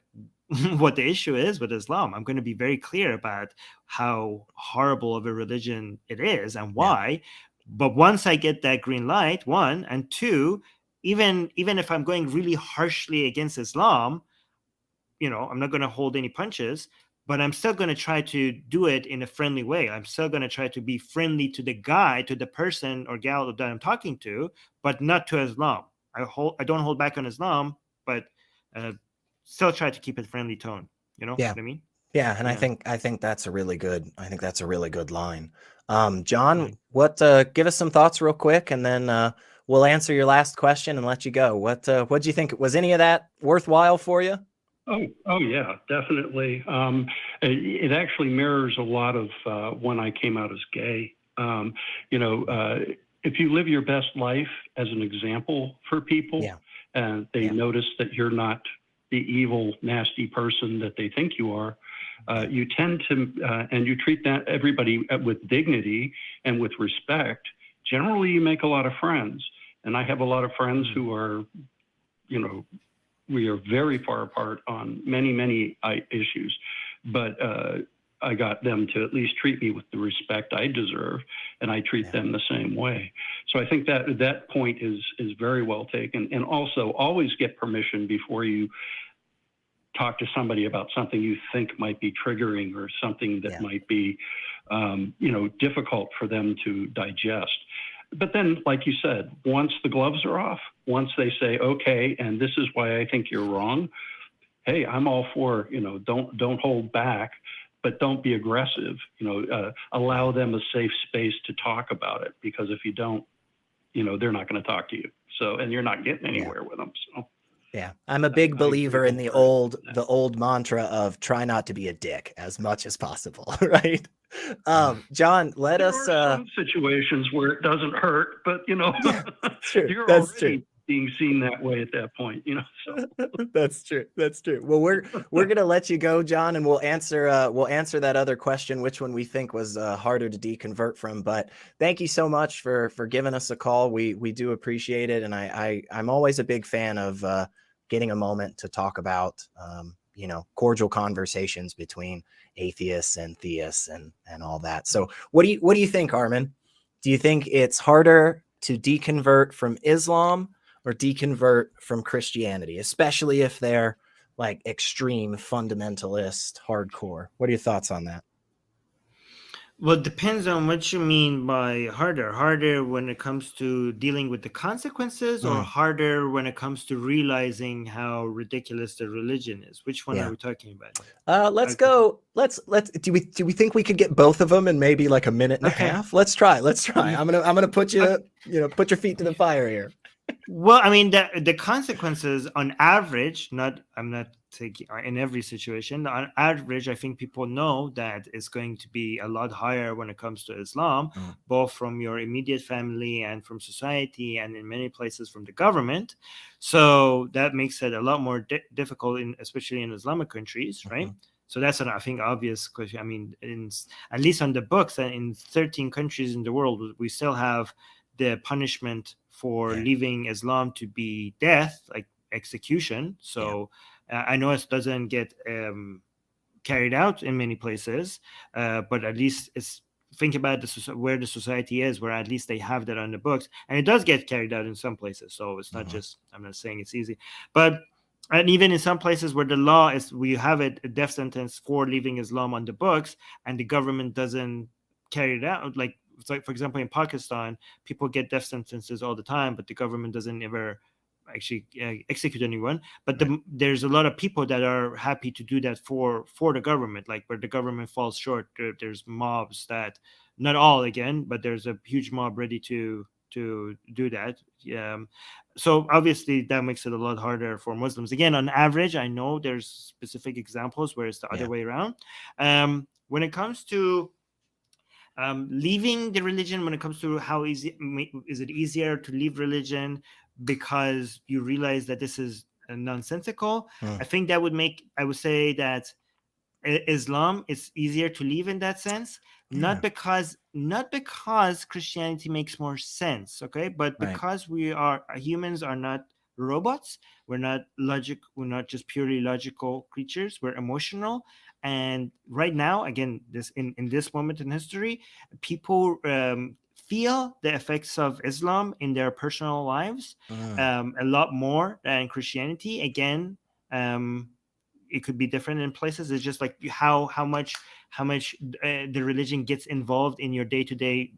the issue is with Islam. I'm going to be very clear about how horrible of a religion it is and why. But once I get that green light, one, and two, even if I'm going really harshly against Islam, I'm not going to hold any punches, but I'm still going to try to do it in a friendly way. I'm still going to try to be friendly to the guy, to the person or gal that I'm talking to, but not to Islam. I don't hold back on Islam, but still try to keep it friendly tone. You know what I mean? Yeah, and Yeah. I think that's a really good line. John, give us some thoughts real quick, and then we'll answer your last question and let you go. What do you think? Was any of that worthwhile for you? Oh yeah, definitely. It actually mirrors a lot of when I came out as gay. If you live your best life as an example for people, and they notice that you're not the evil, nasty person that they think you are, you tend to, and you treat everybody with dignity and with respect. Generally, you make a lot of friends, and I have a lot of friends who are, we are very far apart on many issues, but I got them to at least treat me with the respect I deserve, and I treat them the same way. So I think that point is very well taken. And also, always get permission before you talk to somebody about something you think might be triggering or something that might be, difficult for them to digest. But then, like you said, once the gloves are off, once they say, okay, and this is why I think you're wrong, hey, I'm all for, don't hold back, but don't be aggressive. Allow them a safe space to talk about it, because if you don't, they're not going to talk to you. So, and you're not getting anywhere with them. So. Yeah, I'm a big believer in the old mantra of try not to be a dick as much as possible, right? John, there are some situations where it doesn't hurt, but that's true. You're already being seen that way at that point, So. That's true. Well, we're gonna let you go, John, and we'll answer that other question, which one we think was harder to deconvert from. But thank you so much for giving us a call. We do appreciate it, and I'm always a big fan of getting a moment to talk about cordial conversations between atheists and theists and all that. So what do you think, Armin? Do you think it's harder to deconvert from Islam or deconvert from Christianity, especially if they're like extreme fundamentalist, hardcore? What are your thoughts on that? Well, it depends on what you mean by harder. Harder when it comes to dealing with the consequences, or harder when it comes to realizing how ridiculous the religion is. Which one are we talking about? Let's go. Let's do we think we could get both of them in maybe like a minute and a half? Let's try. I'm gonna put you put your feet to the fire here. Well, I mean, the consequences on average, I'm not taking in every situation, on average, I think people know that it's going to be a lot higher when it comes to Islam, both from your immediate family and from society, and in many places from the government. So that makes it a lot more difficult, especially in Islamic countries, right? So that's I think obvious question. I mean, at least on the books, in 13 countries in the world, we still have the punishment for leaving Islam to be death, like execution. So I know it doesn't get carried out in many places, but at least think about where the society is, where at least they have that on the books, and it does get carried out in some places. So it's not just, I'm not saying it's easy, but and even in some places where the law is, we have a death sentence for leaving Islam on the books, and the government doesn't carry it out. Like, for example, in Pakistan, people get death sentences all the time, but the government doesn't ever actually execute anyone. But there's a lot of people that are happy to do that for the government, like where the government falls short. There's mobs that, not all again, but there's a huge mob ready to do that. So obviously that makes it a lot harder for Muslims. Again, on average, I know there's specific examples where it's the other way around. When it comes to leaving the religion, when it comes to how easy is it easier to leave religion because you realize that this is nonsensical. I think that would make, I would say that Islam is easier to leave in that sense, not because Christianity makes more sense, okay, but because humans are not robots. We're not just purely logical creatures. We're emotional. And right now, again, in this moment in history, people feel the effects of Islam in their personal lives a lot more than Christianity. Again, it could be different in places. It's just like how much the religion gets involved in your day-to-day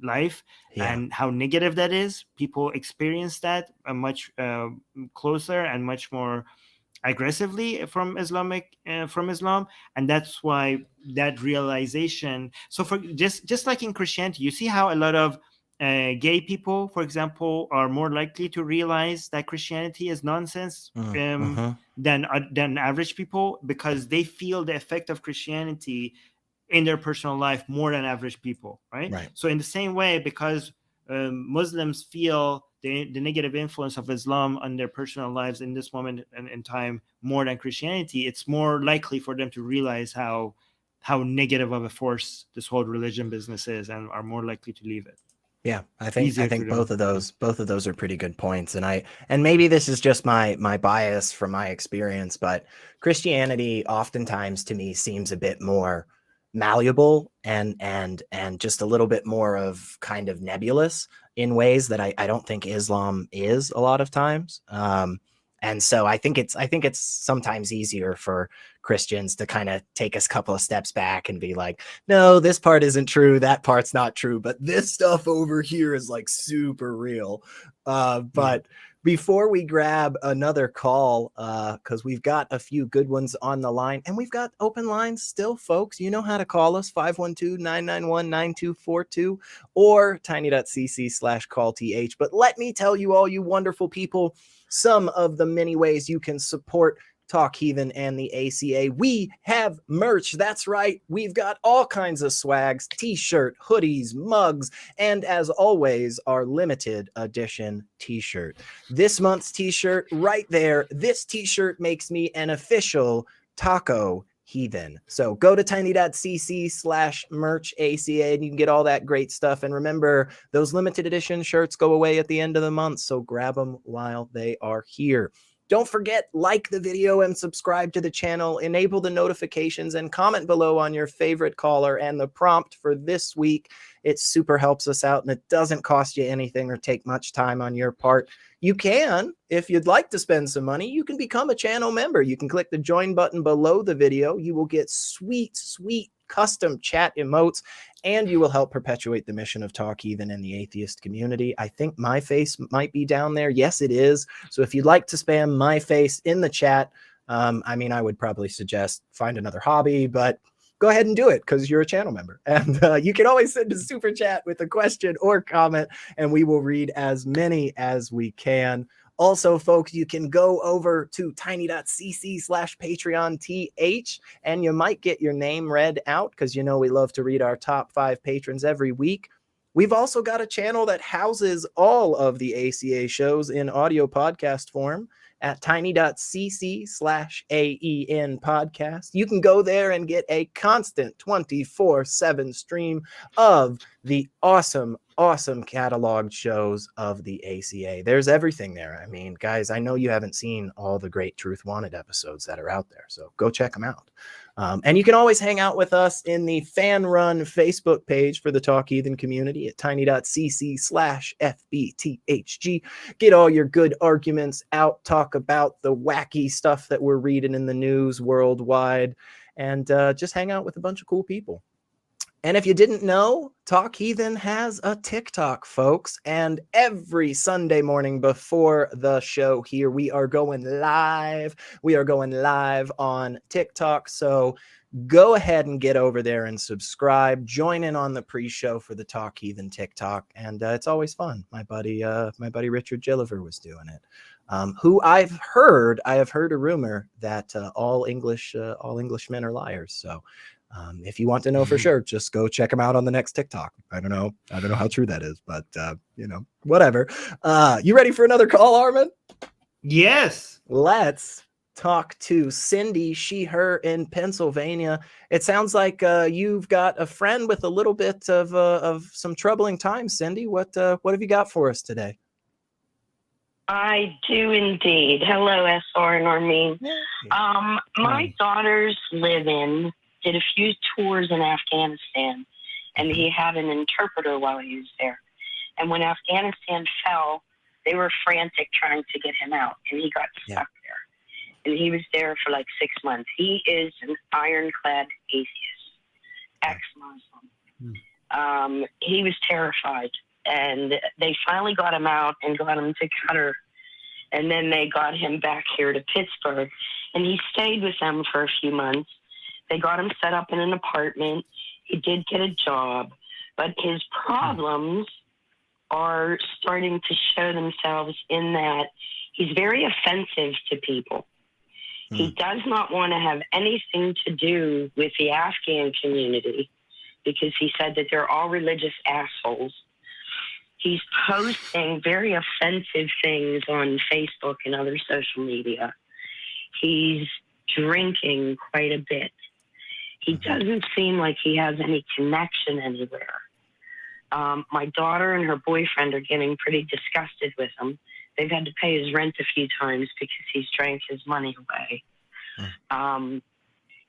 life, and how negative that is. People experience that much closer and much more aggressively from Islam, and that's why that realization. So for just like in Christianity, you see how a lot of gay people, for example, are more likely to realize that Christianity is nonsense than average people, because they feel the effect of Christianity in their personal life more than average people, right? So in the same way, because Muslims feel the negative influence of Islam on their personal lives in this moment in time more than Christianity, it's more likely for them to realize how negative of a force this whole religion business is, and are more likely to leave it. Yeah, I think both of those are pretty good points. And maybe this is just my bias from my experience, but Christianity oftentimes to me seems a bit more malleable and just a little bit more of kind of nebulous in ways that I don't think Islam is a lot of times. And so I think it's sometimes easier for Christians to kind of take us a couple of steps back and be like, no, this part isn't true, that part's not true, but this stuff over here is like super real. But before we grab another call, because we've got a few good ones on the line, and we've got open lines still, folks. You know how to call us, 512-991-9242 or tiny.cc/callth. But let me tell you, all you wonderful people, some of the many ways you can support Talk Heathen and the ACA. We have merch. That's right. We've got all kinds of swags, t-shirt, hoodies, mugs, and as always, our limited edition t-shirt. This month's t-shirt right there. This t-shirt makes me an official Taco Heathen. So go to tiny.cc/merch ACA and you can get all that great stuff. And remember, those limited edition shirts go away at the end of the month, so grab them while they are here. Don't forget, like the video and subscribe to the channel, enable the notifications, and comment below on your favorite caller and the prompt for this week. It super helps us out, and it doesn't cost you anything or take much time on your part. You can, if you'd like to spend some money, you can become a channel member. You can click the join button below the video. You will get sweet, sweet custom chat emotes, and you will help perpetuate the mission of Talk Heathen in the atheist community. I think my face might be down there. Yes, it is. So if you'd like to spam my face in the chat, I mean, I would probably suggest find another hobby, but go ahead and do it because you're a channel member. And you can always send a super chat with a question or comment, and we will read as many as we can. Also, folks, you can go over to tiny.cc/PatreonTH, and you might get your name read out because, you know, we love to read our top 5 patrons every week. We've also got a channel that houses all of the ACA shows in audio podcast form at tiny.cc/AEN podcast. You can go there and get a constant 24/7 stream of the awesome cataloged shows of the ACA. There's everything there. I mean, guys, I know you haven't seen all the great Truth Wanted episodes that are out there, so go check them out. And you can always hang out with us in the fan-run Facebook page for the Talk Heathen community at tiny.cc/FBTHG. Get all your good arguments out, talk about the wacky stuff that we're reading in the news worldwide, and just hang out with a bunch of cool people. And if you didn't know, Talk Heathen has a TikTok, folks. And every Sunday morning before the show here, we are going live. We are going live on TikTok. So go ahead and get over there and subscribe. Join in on the pre-show for the Talk Heathen TikTok. And it's always fun. My buddy Richard Gilliver was doing it. Who I have heard a rumor that all Englishmen are liars. So if you want to know for sure, just go check them out on the next TikTok. I don't know how true that is, but you know, whatever. You ready for another call, Armin? Yes. Let's talk to Cindy, she, her in Pennsylvania. It sounds like you've got a friend with a little bit of some troubling times. Cindy, what have you got for us today? I do indeed. Hello, SR and Armin. My daughter's live-in did a few tours in Afghanistan, and he had an interpreter while he was there. And when Afghanistan fell, they were frantic trying to get him out, and he got stuck there. And he was there for like 6 months. He is an ironclad atheist, ex-Muslim. He was terrified, and they finally got him out and got him to Qatar, and then they got him back here to Pittsburgh, and he stayed with them for a few months. They got him set up in an apartment. He did get a job, but his problems are starting to show themselves in that he's very offensive to people. He does not want to have anything to do with the Afghan community because he said that they're all religious assholes. He's posting very offensive things on Facebook and other social media. He's drinking quite a bit. He doesn't seem like he has any connection anywhere. My daughter and her boyfriend are getting pretty disgusted with him. They've had to pay his rent a few times because he's drank his money away.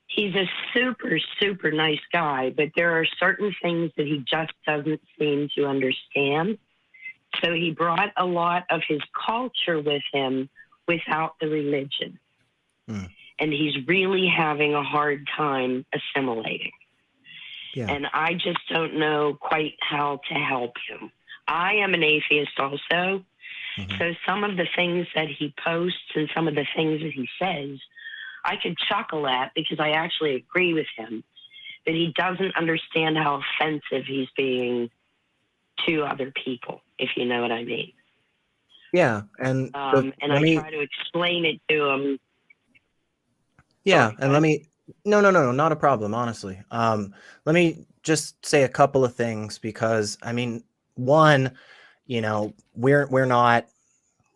He's a super, super nice guy, but there are certain things that he just doesn't seem to understand. So he brought a lot of his culture with him without the religion. And he's really having a hard time assimilating. And I just don't know quite how to help him. I am an atheist also. So some of the things that he posts and some of the things that he says, I could chuckle at because I actually agree with him. But he doesn't understand how offensive he's being to other people, if you know what I mean. Yeah, and I try to explain it to him. Yeah, and let me no, not a problem, honestly. Let me just say a couple of things because I mean, one, you know, we're not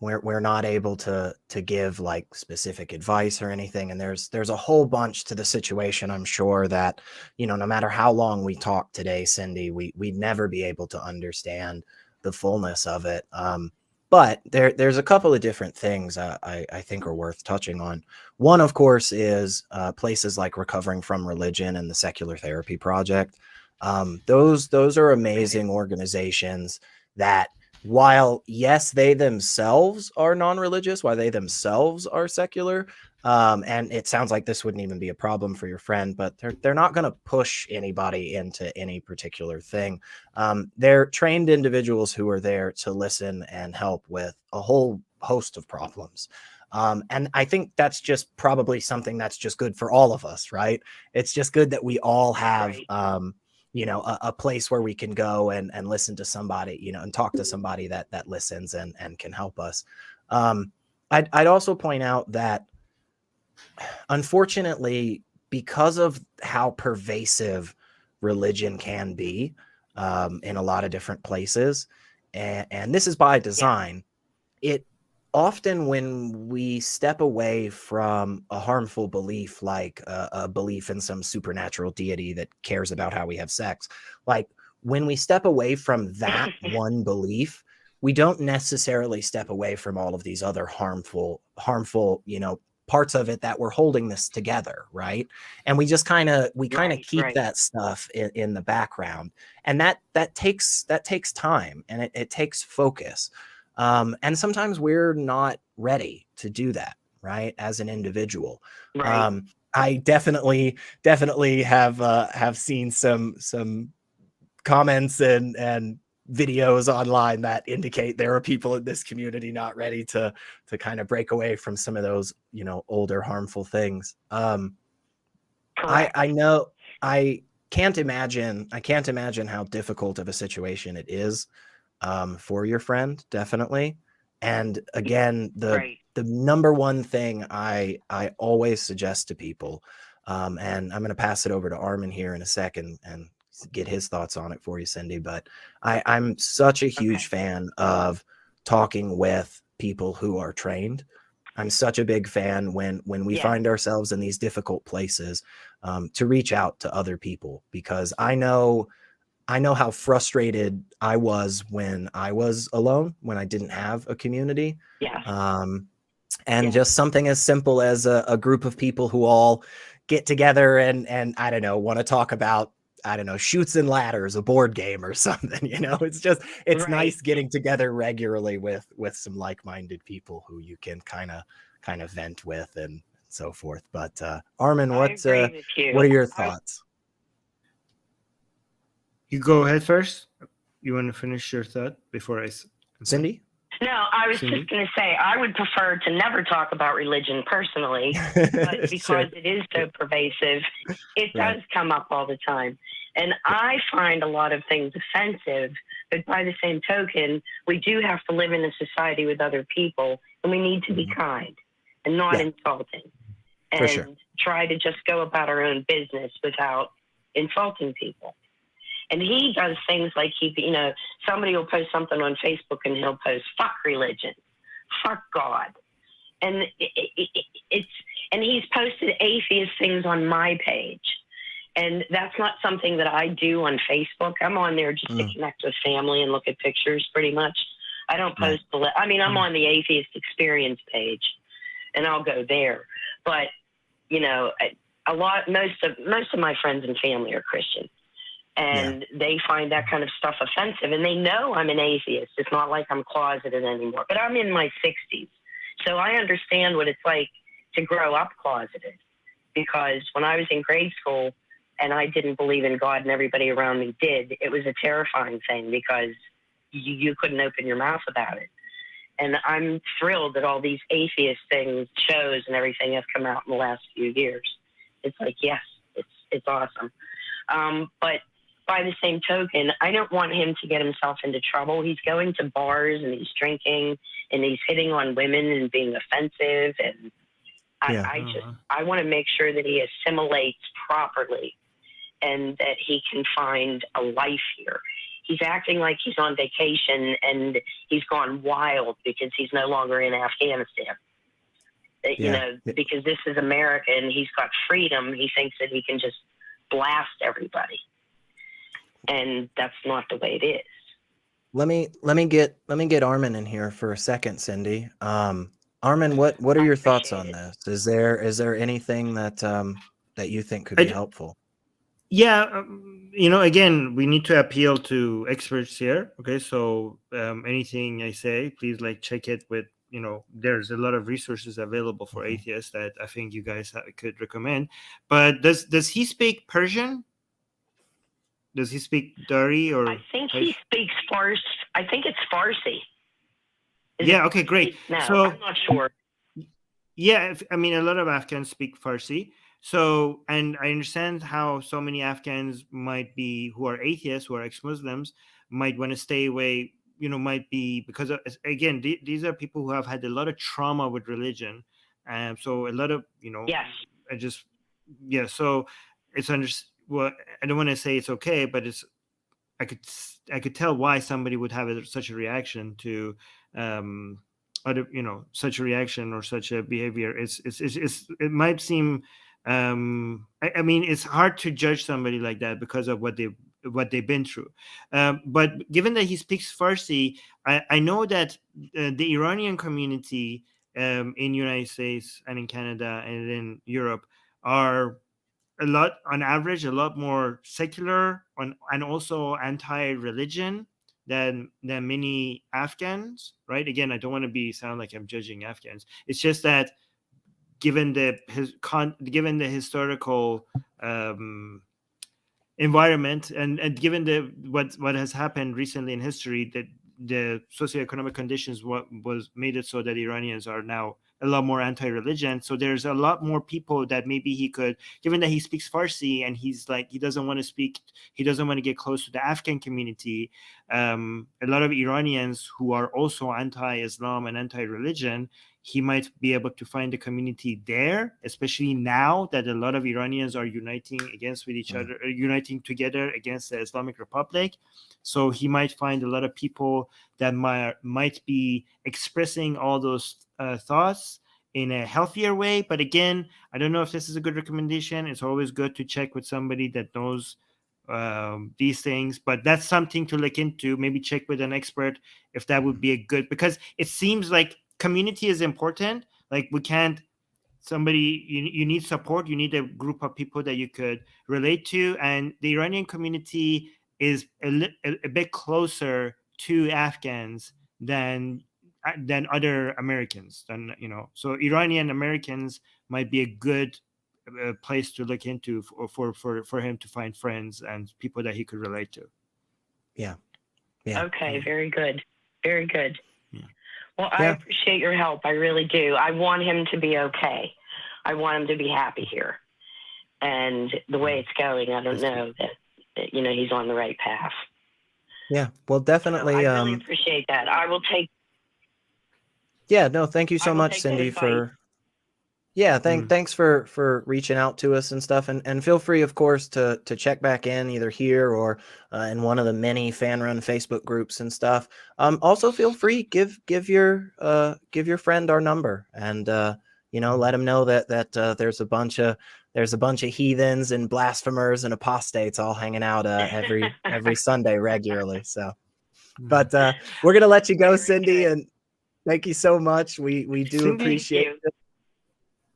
able to give like specific advice or anything, and there's a whole bunch to the situation. I'm sure that, you know, no matter how long we talk today, Cindy, we'd never be able to understand the fullness of it. But there's a couple of different things I think are worth touching on. One, of course, is places like Recovering from Religion and the Secular Therapy Project. Those are amazing organizations that, while yes, they themselves are non-religious, while they themselves are secular, and it sounds like this wouldn't even be a problem for your friend, but they're not going to push anybody into any particular thing. They're trained individuals who are there to listen and help with a whole host of problems. And I think that's just probably something that's just good for all of us, right? It's just good that we all have, you know, a place where we can go and listen to somebody, you know, and talk to somebody that listens and can help us. I'd also point out that, unfortunately, because of how pervasive religion can be in a lot of different places, and this is by design, it often, when we step away from a harmful belief, like a belief in some supernatural deity that cares about how we have sex, like when we step away from that one belief, we don't necessarily step away from all of these other harmful, you know, parts of it that we're holding this together, right? And we just kind of keep that stuff in the background, and that takes time, and it takes focus. And sometimes we're not ready to do that, right? As an individual. I definitely have seen some comments and videos online that indicate there are people in this community not ready to kind of break away from some of those, you know, older harmful things. I know I can't imagine how difficult of a situation it is for your friend, definitely. And again, the number one thing I always suggest to people, and I'm going to pass it over to Armin here in a second and get his thoughts on it for you, Cindy, but I'm such a huge fan of talking with people who are trained I'm such a big fan when we find ourselves in these difficult places, to reach out to other people, because I know how frustrated I was when I was alone, when I didn't have a community. And just something as simple as a group of people who all get together and I don't know, want to talk about, I don't know, Chutes and Ladders, a board game or something, you know. It's nice getting together regularly with some like-minded people who you can kind of vent with and so forth. But Armin, what are your thoughts? You go ahead first. You want to finish your thought before I... Cindi? No, I was just going to say, I would prefer to never talk about religion personally, but because it is so pervasive, it does come up all the time. And I find a lot of things offensive, but by the same token, we do have to live in a society with other people, and we need to be kind and not insulting, and try to just go about our own business without insulting people. And he does things like somebody will post something on Facebook and he'll post "fuck religion," "fuck God," and and he's posted atheist things on my page, and that's not something that I do on Facebook. I'm on there just to connect with family and look at pictures, pretty much. I don't post I'm on the Atheist Experience page, and I'll go there. But most of my friends and family are Christian. And they find that kind of stuff offensive, and they know I'm an atheist. It's not like I'm closeted anymore, but I'm in my 60s. So I understand what it's like to grow up closeted, because when I was in grade school and I didn't believe in God and everybody around me did, it was a terrifying thing because you couldn't open your mouth about it. And I'm thrilled that all these atheist things, shows and everything have come out in the last few years. It's like, yes, it's awesome. But by the same token, I don't want him to get himself into trouble. He's going to bars and he's drinking and he's hitting on women and being offensive. And I want to make sure that he assimilates properly and that he can find a life here. He's acting like he's on vacation and he's gone wild because he's no longer in Afghanistan. Because this is America and he's got freedom. He thinks that he can just blast everybody. And that's not the way it is. Let me get Armin in here for a second, Cindi. Armin, what are your thoughts on this? Is there anything that you think could be helpful? Yeah, again, we need to appeal to experts here. Okay, so anything I say, please check it with, there's a lot of resources available for atheists that I think you guys could recommend. But does he speak Persian? Does he speak Dari or? I think he speaks Farsi. I think it's Farsi. Okay, great. No, so I'm not sure. Yeah, a lot of Afghans speak Farsi. So, and I understand how so many Afghans might be, who are atheists, who are ex-Muslims, might want to stay away, might be because of, again, these are people who have had a lot of trauma with religion. So a lot of, so it's well, I don't want to say it's okay, but I could tell why somebody would have such a reaction to such a reaction or such a behavior. It might seem it's hard to judge somebody like that because of what they've been through. But given that he speaks Farsi, I know that the Iranian community in United States and in Canada and in Europe are on average a lot more secular and also anti-religion than many Afghans, right? Again, I don't want to sound like I'm judging Afghans. It's just that given the historical environment and given what has happened recently in history, that the socioeconomic conditions was made it so that Iranians are now a lot more anti-religion. So there's a lot more people that maybe he could, given that he speaks Farsi and he doesn't want to get close to the Afghan community. A lot of Iranians who are also anti-Islam and anti-religion, he might be able to find a community there, especially now that a lot of Iranians are uniting together against the Islamic Republic. So he might find a lot of people that might be expressing all those thoughts in a healthier way. But again, I don't know if this is a good recommendation. It's always good to check with somebody that knows these things, but that's something to look into. Maybe check with an expert if that would be a good, because it seems like community is important. Like we can't, somebody, you need support, you need a group of people that you could relate to, and the Iranian community is a bit closer to Afghans than other Americans, than, you know, so Iranian Americans might be a good place to look into for him to find friends and people that he could relate to. Yeah. Okay, very good. Very good. Yeah. Well, I appreciate your help. I really do. I want him to be okay. I want him to be happy here. And the way it's going, I don't know that you know, he's on the right path. Yeah. Well, definitely. So I really appreciate that. I will take. Yeah. No, thank you so much, Cindy, for. Yeah, thanks for reaching out to us and stuff, and feel free, of course, to check back in either here or in one of the many fan run Facebook groups and stuff. Also, feel free give your friend our number, and you know, let him know that there's a bunch of heathens and blasphemers and apostates all hanging out every Sunday regularly. So, but we're gonna let you go, Cindy, and thank you so much. We do Cindy, appreciate it.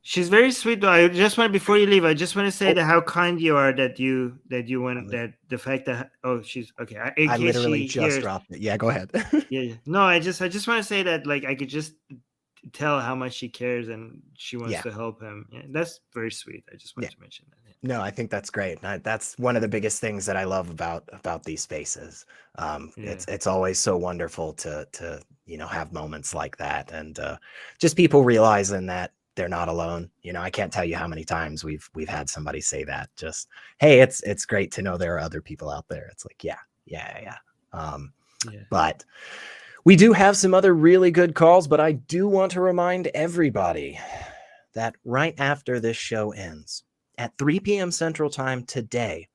She's very sweet, though. I just want, before you leave, I just want to say that how kind you are, that you went, that the fact that, oh, she's okay. I literally just dropped it. Yeah, go ahead. Yeah. No, I just want to say that, like, I could just tell how much she cares and she wants to help him. Yeah, that's very sweet. I just wanted to mention that. Yeah. No, I think that's great. That's one of the biggest things that I love about these spaces. It's always so wonderful to you know, have moments like that, and just people realizing that they're not alone. You know, I can't tell you how many times we've had somebody say that. Just, hey, it's great to know there are other people out there. It's like, yeah. But we do have some other really good calls, but I do want to remind everybody that right after this show ends at 3 p.m. Central Time today,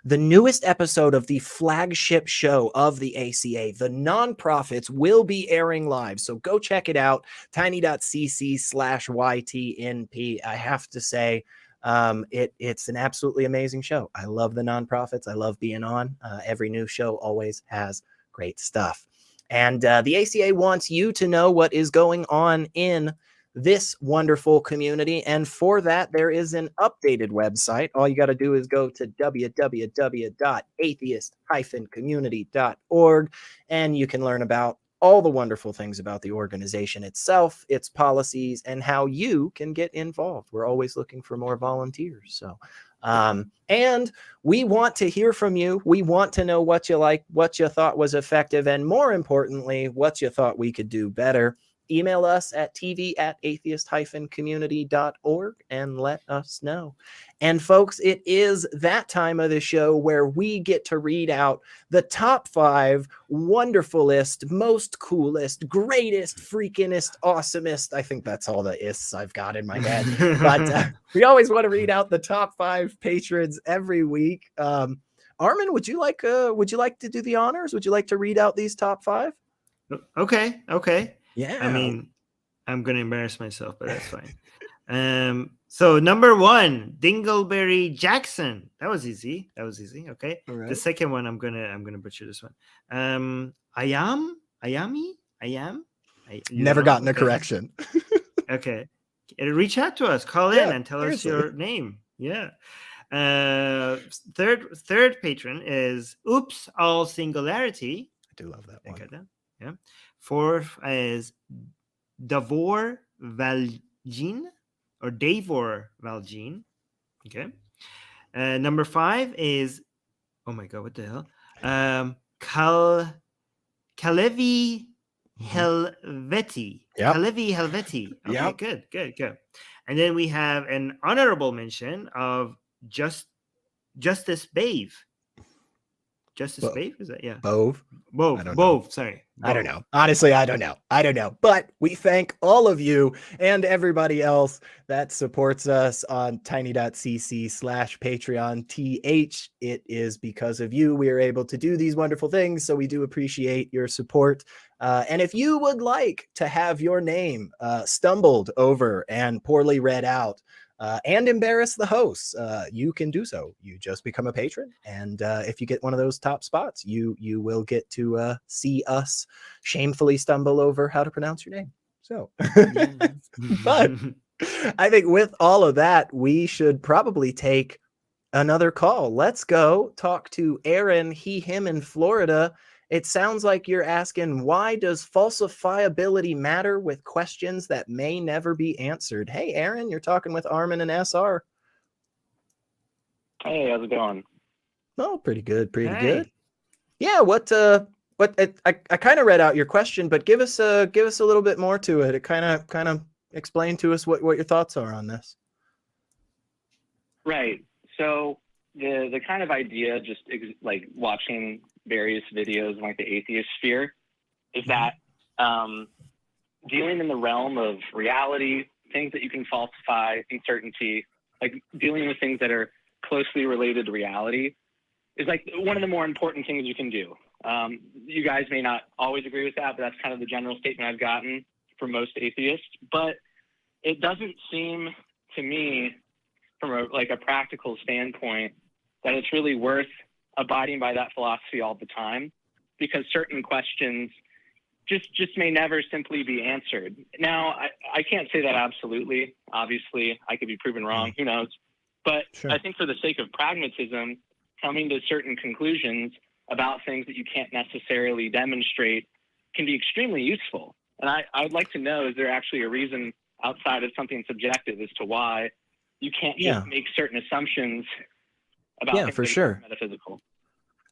the newest episode of the flagship show of the ACA, The Nonprofits, will be airing live. So go check it out, tiny.cc/YTNP. I have to say, it's an absolutely amazing show. I love The Nonprofits. I love being on. Every new show always has great stuff. And the ACA wants you to know what is going on in this wonderful community, and for that there is an updated website. All you got to do is go to www.atheist-community.org, and you can learn about all the wonderful things about the organization itself, its policies, and how you can get involved. We're always looking for more volunteers. So and we want to hear from you. We want to know what you like, what you thought was effective, and more importantly, what you thought we could do better. Email us at tv@atheist-community.org and let us know. And folks, it is that time of the show where we get to read out the top 5 wonderfulest, most coolest, greatest, freakingest, awesomest. I think that's all the ists I've got in my head. But we always want to read out the top 5 patrons every week. Armin, would you like to do the honors? Would you like to read out these top 5? Okay. Yeah. I mean, I'm going to embarrass myself, but that's fine. So number 1, Dingleberry Jackson. That was easy. Okay. All right. The second one, I'm gonna butcher this one. Ayami. Never gotten a correction. Okay. Reach out to us. Call in and tell us your name. Yeah. Third patron is Oops All Singularity. I do love that one. That. Yeah. 4th is Davor Valjean or Davor Valjean. Okay. Number 5 is, oh my God, what the hell? Kalevi Helveti. Yep. Kalevi Helveti. Okay, yep. Good. And then we have an honorable mention of Justice Bave. Justice Bave? Is that, yeah? Bove. Bove. Sorry. I don't know. Honestly, I don't know. But we thank all of you and everybody else that supports us on tiny.cc/Patreon. It is because of you we are able to do these wonderful things. So we do appreciate your support. And if you would like to have your name stumbled over and poorly read out, and embarrass the hosts, you can do so. You just become a patron, and if you get one of those top spots, you will get to see us shamefully stumble over how to pronounce your name. So, but I think with all of that, we should probably take another call. Let's go talk to Erin, him in Florida. It sounds like you're asking, why does falsifiability matter with questions that may never be answered? Hey, Erin, you're talking with Armin and SR. Hey, how's it going? Oh, pretty good, pretty good. Yeah, I kind of read out your question, but give us a little bit more to it. It kind of explain to us what your thoughts are on this. Right. So the kind of idea, just like watching various videos in like the atheist sphere, is that dealing in the realm of reality, things that you can falsify, uncertainty, like dealing with things that are closely related to reality, is like one of the more important things you can do. You guys may not always agree with that, but that's kind of the general statement I've gotten from most atheists. But it doesn't seem to me, from a practical standpoint, that it's really worth abiding by that philosophy all the time, because certain questions just may never simply be answered. Now, I can't say that absolutely. Obviously, I could be proven wrong. Who knows? But sure. I think for the sake of pragmatism, coming to certain conclusions about things that you can't necessarily demonstrate can be extremely useful. And I'd like to know, is there actually a reason outside of something subjective as to why you can't just make certain assumptions about for sure metaphysical?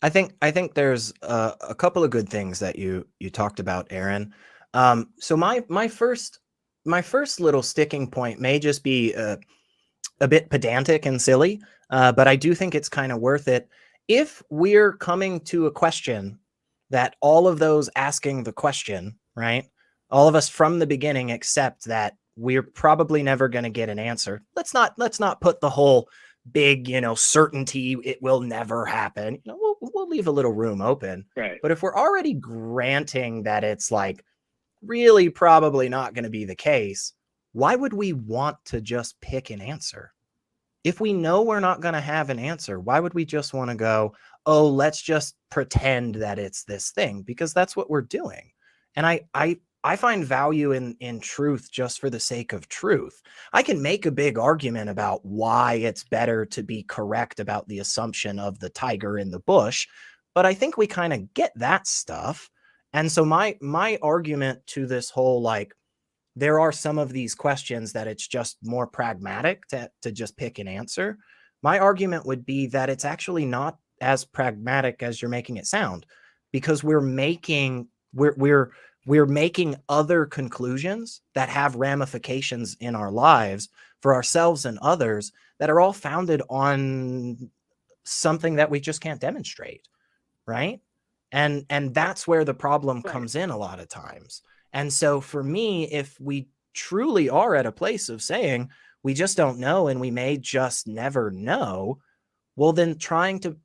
I think there's a couple of good things that you talked about, Erin. So my first little sticking point may just be a bit pedantic and silly, but I do think it's kind of worth it. If we're coming to a question that all of those asking the question, right, all of us from the beginning accept that we're probably never going to get an answer. Let's not put the whole big, certainty it will never happen. We'll leave a little room open. Right. But if we're already granting that it's like really probably not going to be the case, why would we want to just pick an answer? If we know we're not going to have an answer, why would we just want to go, oh, let's just pretend that it's this thing? Because that's what we're doing. And I find value in truth just for the sake of truth. I can make a big argument about why it's better to be correct about the assumption of the tiger in the bush, but I think we kind of get that stuff. And so my argument to this whole, like, there are some of these questions that it's just more pragmatic to just pick an answer. My argument would be that it's actually not as pragmatic as you're making it sound, because we're making other conclusions that have ramifications in our lives for ourselves and others that are all founded on something that we just can't demonstrate, right? And that's where the problem comes in a lot of times. And so for me, if we truly are at a place of saying we just don't know and we may just never know, well, then trying to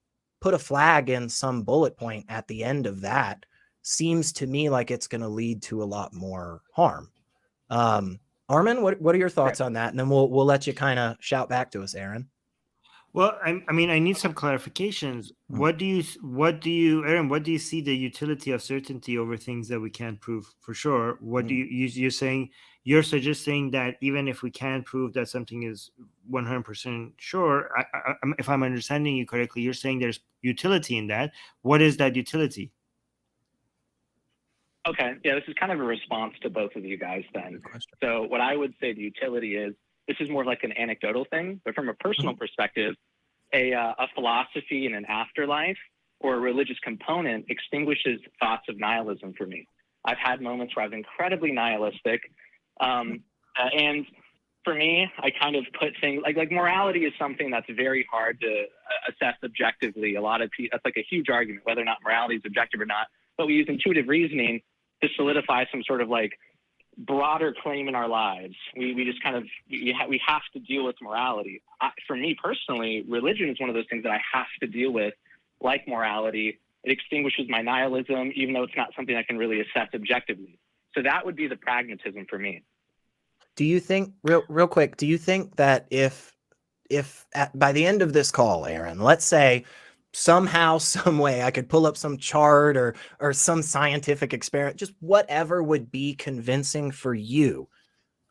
put a flag in some bullet point at the end of that seems to me like it's going to lead to a lot more harm. Armin, what are your thoughts on that? And then we'll let you kind of shout back to us, Erin. Well, I mean, I need some clarifications. What do you, Erin, what do you see the utility of certainty over things that we can't prove for sure? What do you're saying? You're suggesting that even if we can't prove that something is 100% sure, if I'm understanding you correctly, you're saying there's utility in that. What is that utility? Okay, yeah, this is kind of a response to both of you guys then. So what I would say the utility is, this is more like an anecdotal thing, but from a personal perspective, a philosophy in an afterlife or a religious component extinguishes thoughts of nihilism for me. I've had moments where I was incredibly nihilistic, and for me, I kind of put things like morality is something that's very hard to assess objectively. A lot of people, that's like a huge argument, whether or not morality is objective or not. But we use intuitive reasoning to solidify some sort of like broader claim in our lives. We just kind of, we have to deal with morality. For me personally, religion is one of those things that I have to deal with, like morality. It extinguishes my nihilism, even though it's not something I can really assess objectively. So that would be the pragmatism for me. Do you think, real quick, do you think that if by the end of this call, Aaron, let's say somehow, some way I could pull up some chart or some scientific experiment, just whatever would be convincing for you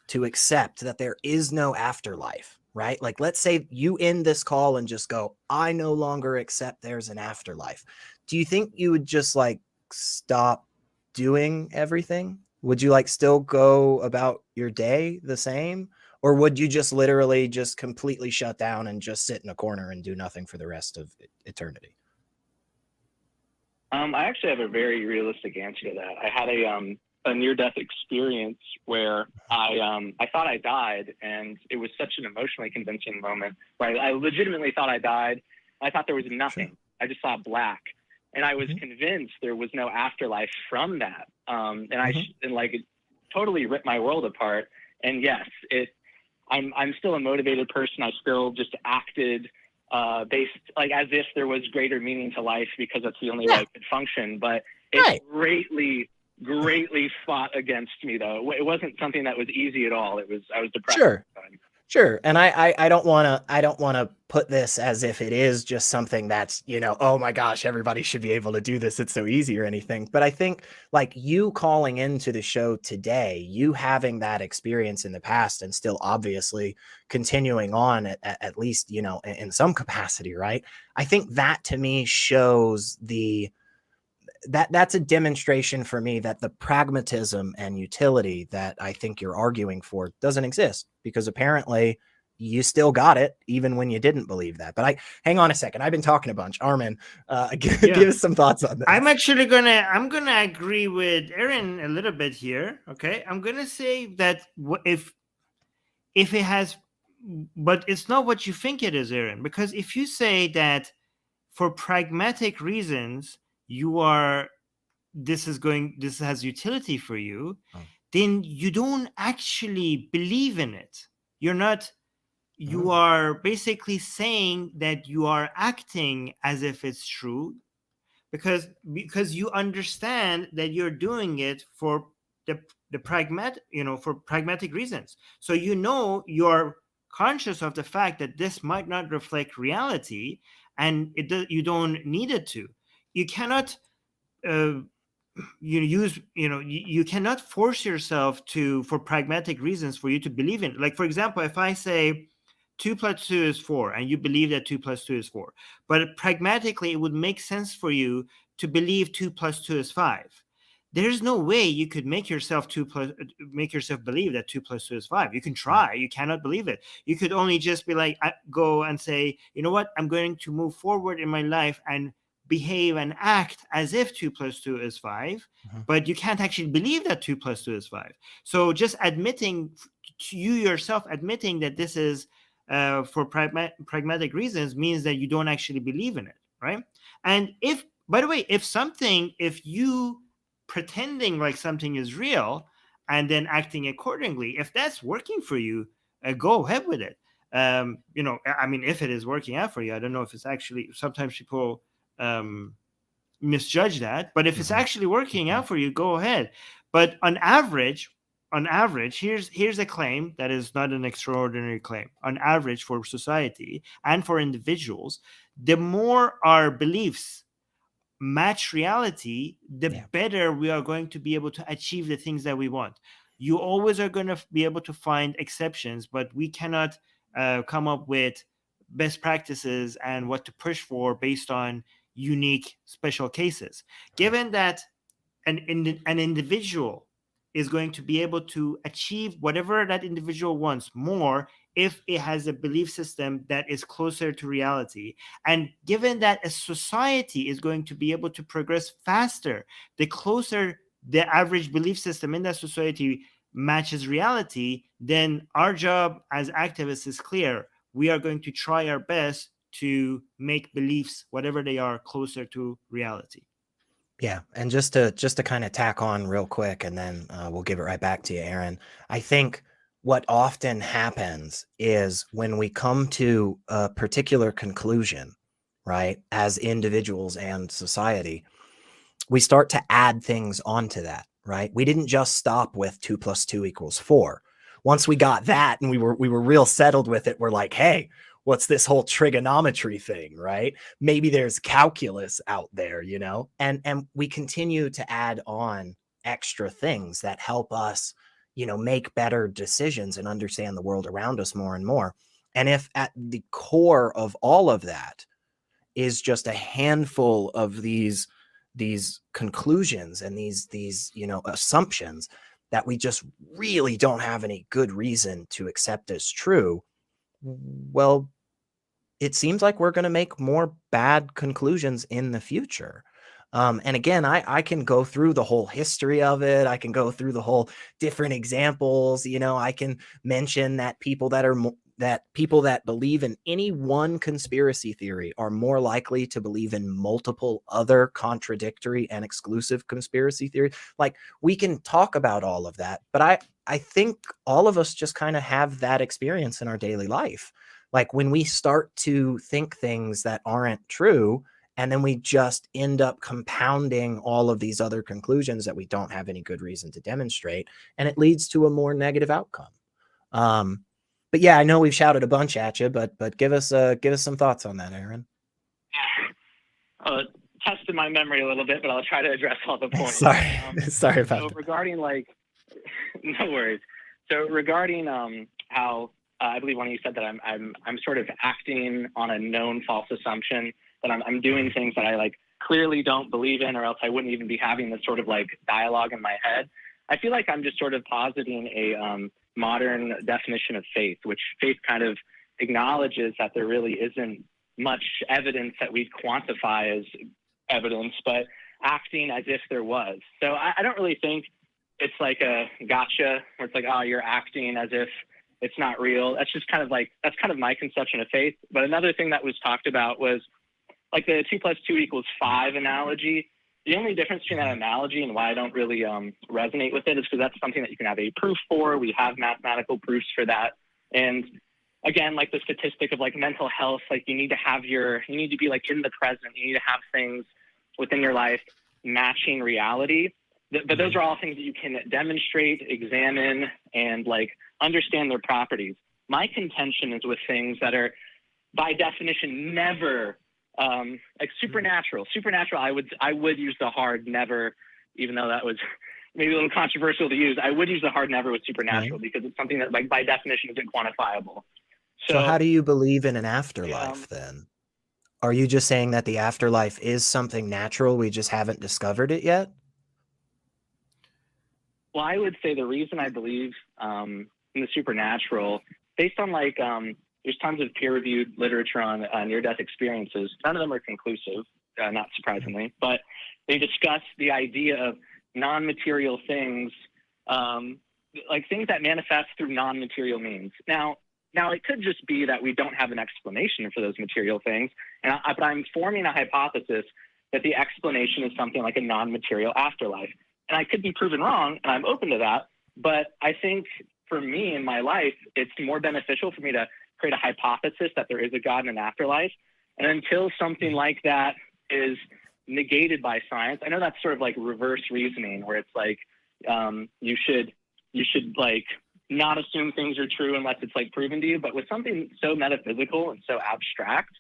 to accept that there is no afterlife, right? Like, let's say you end this call and just go, I no longer accept there's an afterlife. Do you think you would just like stop doing everything? Would you like still go about your day the same? Or would you just literally just completely shut down and just sit in a corner and do nothing for the rest of eternity? I actually have a very realistic answer to that. I had a near-death experience where I thought I died, and it was such an emotionally convincing moment. Right? I legitimately thought I died. I thought there was nothing. Sure. I just saw black. And I was convinced there was no afterlife from that. And it totally ripped my world apart. And yes, I'm still a motivated person. I still just acted based like as if there was greater meaning to life because that's the only way I could function. But it greatly fought against me, though. It wasn't something that was easy at all. I was depressed. Sure. Sure. And I don't want to put this as if it is just something that's, oh my gosh, everybody should be able to do this. It's so easy or anything. But I think like you calling into the show today, you having that experience in the past and still obviously continuing on at least, in some capacity, right? I think that to me shows that's a demonstration for me that the pragmatism and utility that I think you're arguing for doesn't exist, because apparently you still got it even when you didn't believe that. But hang on a second. I've been talking a bunch. Armin, give us some thoughts on this. I'm actually I'm gonna agree with Erin a little bit here. Okay, I'm gonna say that if it has, but it's not what you think it is, Erin, because if you say that for pragmatic reasons this has utility for you, then you don't actually believe in it. You are basically saying that you are acting as if it's true because you understand that you're doing it for the pragmatic reasons. So you're conscious of the fact that this might not reflect reality, and you don't need it to. You cannot you cannot force yourself for pragmatic reasons for you to believe in it. Like, for example, if I say 2 + 2 is 4 and you believe that 2 + 2 is 4, but pragmatically it would make sense for you to believe 2 + 2 is 5. There's no way you could make yourself believe that 2 + 2 is 5. You can try, you cannot believe it. You could only just be like, go and say, you know what, I'm going to move forward in my life and behave and act as if 2 + 2 is 5, but you can't actually believe that 2 + 2 is 5. So just admitting to you yourself, admitting that this is for pragmatic reasons means that you don't actually believe in it, right? And by the way, if you pretending like something is real and then acting accordingly, if that's working for you, go ahead with it. If it is working out for you, I don't know if it's actually, sometimes people misjudge that, but if it's actually working out for you, go ahead. But on average, here's a claim that is not an extraordinary claim. On average, for society and for individuals, the more our beliefs match reality, the better we are going to be able to achieve the things that we want. You always are going to be able to find exceptions, but we cannot come up with best practices and what to push for based on unique special cases. Given that an individual is going to be able to achieve whatever that individual wants more if it has a belief system that is closer to reality, and given that a society is going to be able to progress faster the closer the average belief system in that society matches reality, then our job as activists is clear. We are going to try our best to make beliefs, whatever they are, closer to reality. Yeah, and just to kind of tack on real quick, and then we'll give it right back to you, Aaron. I think what often happens is when we come to a particular conclusion, right, as individuals and society, we start to add things onto that, right? We didn't just stop with 2 + 2 = 4. Once we got that and we were real settled with it, we're like, hey, what's this whole trigonometry thing, right? Maybe there's calculus out there, you know? And we continue to add on extra things that help us, you know, make better decisions and understand the world around us more and more. And if at the core of all of that is just a handful of these conclusions and these you know, assumptions that we just really don't have any good reason to accept as true, well, it seems like we're going to make more bad conclusions in the future. And again, I can go through the whole history of it. I can go through the whole different examples. You know, I can mention that people that believe in any one conspiracy theory are more likely to believe in multiple other contradictory and exclusive conspiracy theories. Like, we can talk about all of that, but I think all of us just kind of have that experience in our daily life. Like, when we start to think things that aren't true, and then we just end up compounding all of these other conclusions that we don't have any good reason to demonstrate, and it leads to a more negative outcome. But yeah, I know we've shouted a bunch at you, but give us some thoughts on that, Aaron. Tested my memory a little bit, but I'll try to address all the points. Sorry about that. Regarding, like, no worries. So regarding how I believe when you said that I'm sort of acting on a known false assumption, that I'm doing things that I like clearly don't believe in, or else I wouldn't even be having this sort of like dialogue in my head. I feel like I'm just sort of positing a modern definition of faith, which faith kind of acknowledges that there really isn't much evidence that we'd quantify as evidence, but acting as if there was. So I don't really think it's like a gotcha where it's like, oh, you're acting as if it's not real. That's just kind of like, that's kind of my conception of faith. But another thing that was talked about was like the 2 + 2 = 5 analogy. The only difference between that analogy and why I don't really resonate with it is because that's something that you can have a proof for. We have mathematical proofs for that. And again, like the statistic of like mental health, like you need to be like in the present. You need to have things within your life matching reality. But those are all things that you can demonstrate, examine, and like understand their properties. My contention is with things that are by definition never like supernatural. I would use the hard never, even though that was maybe a little controversial to use. I would use the hard never with supernatural because it's something that like by definition isn't quantifiable. So how do you believe in an afterlife then? Are you just saying that the afterlife is something natural, we just haven't discovered it yet? Well, I would say the reason I believe in the supernatural, based on like there's tons of peer-reviewed literature on near-death experiences. None of them are conclusive, not surprisingly, but they discuss the idea of non-material things, like things that manifest through non-material means. Now it could just be that we don't have an explanation for those material things, but I'm forming a hypothesis that the explanation is something like a non-material afterlife. And I could be proven wrong, and I'm open to that, but I think for me in my life, it's more beneficial for me to create a hypothesis that there is a God in an afterlife. And until something like that is negated by science, I know that's sort of like reverse reasoning, where it's like you should like not assume things are true unless it's like proven to you. But with something so metaphysical and so abstract,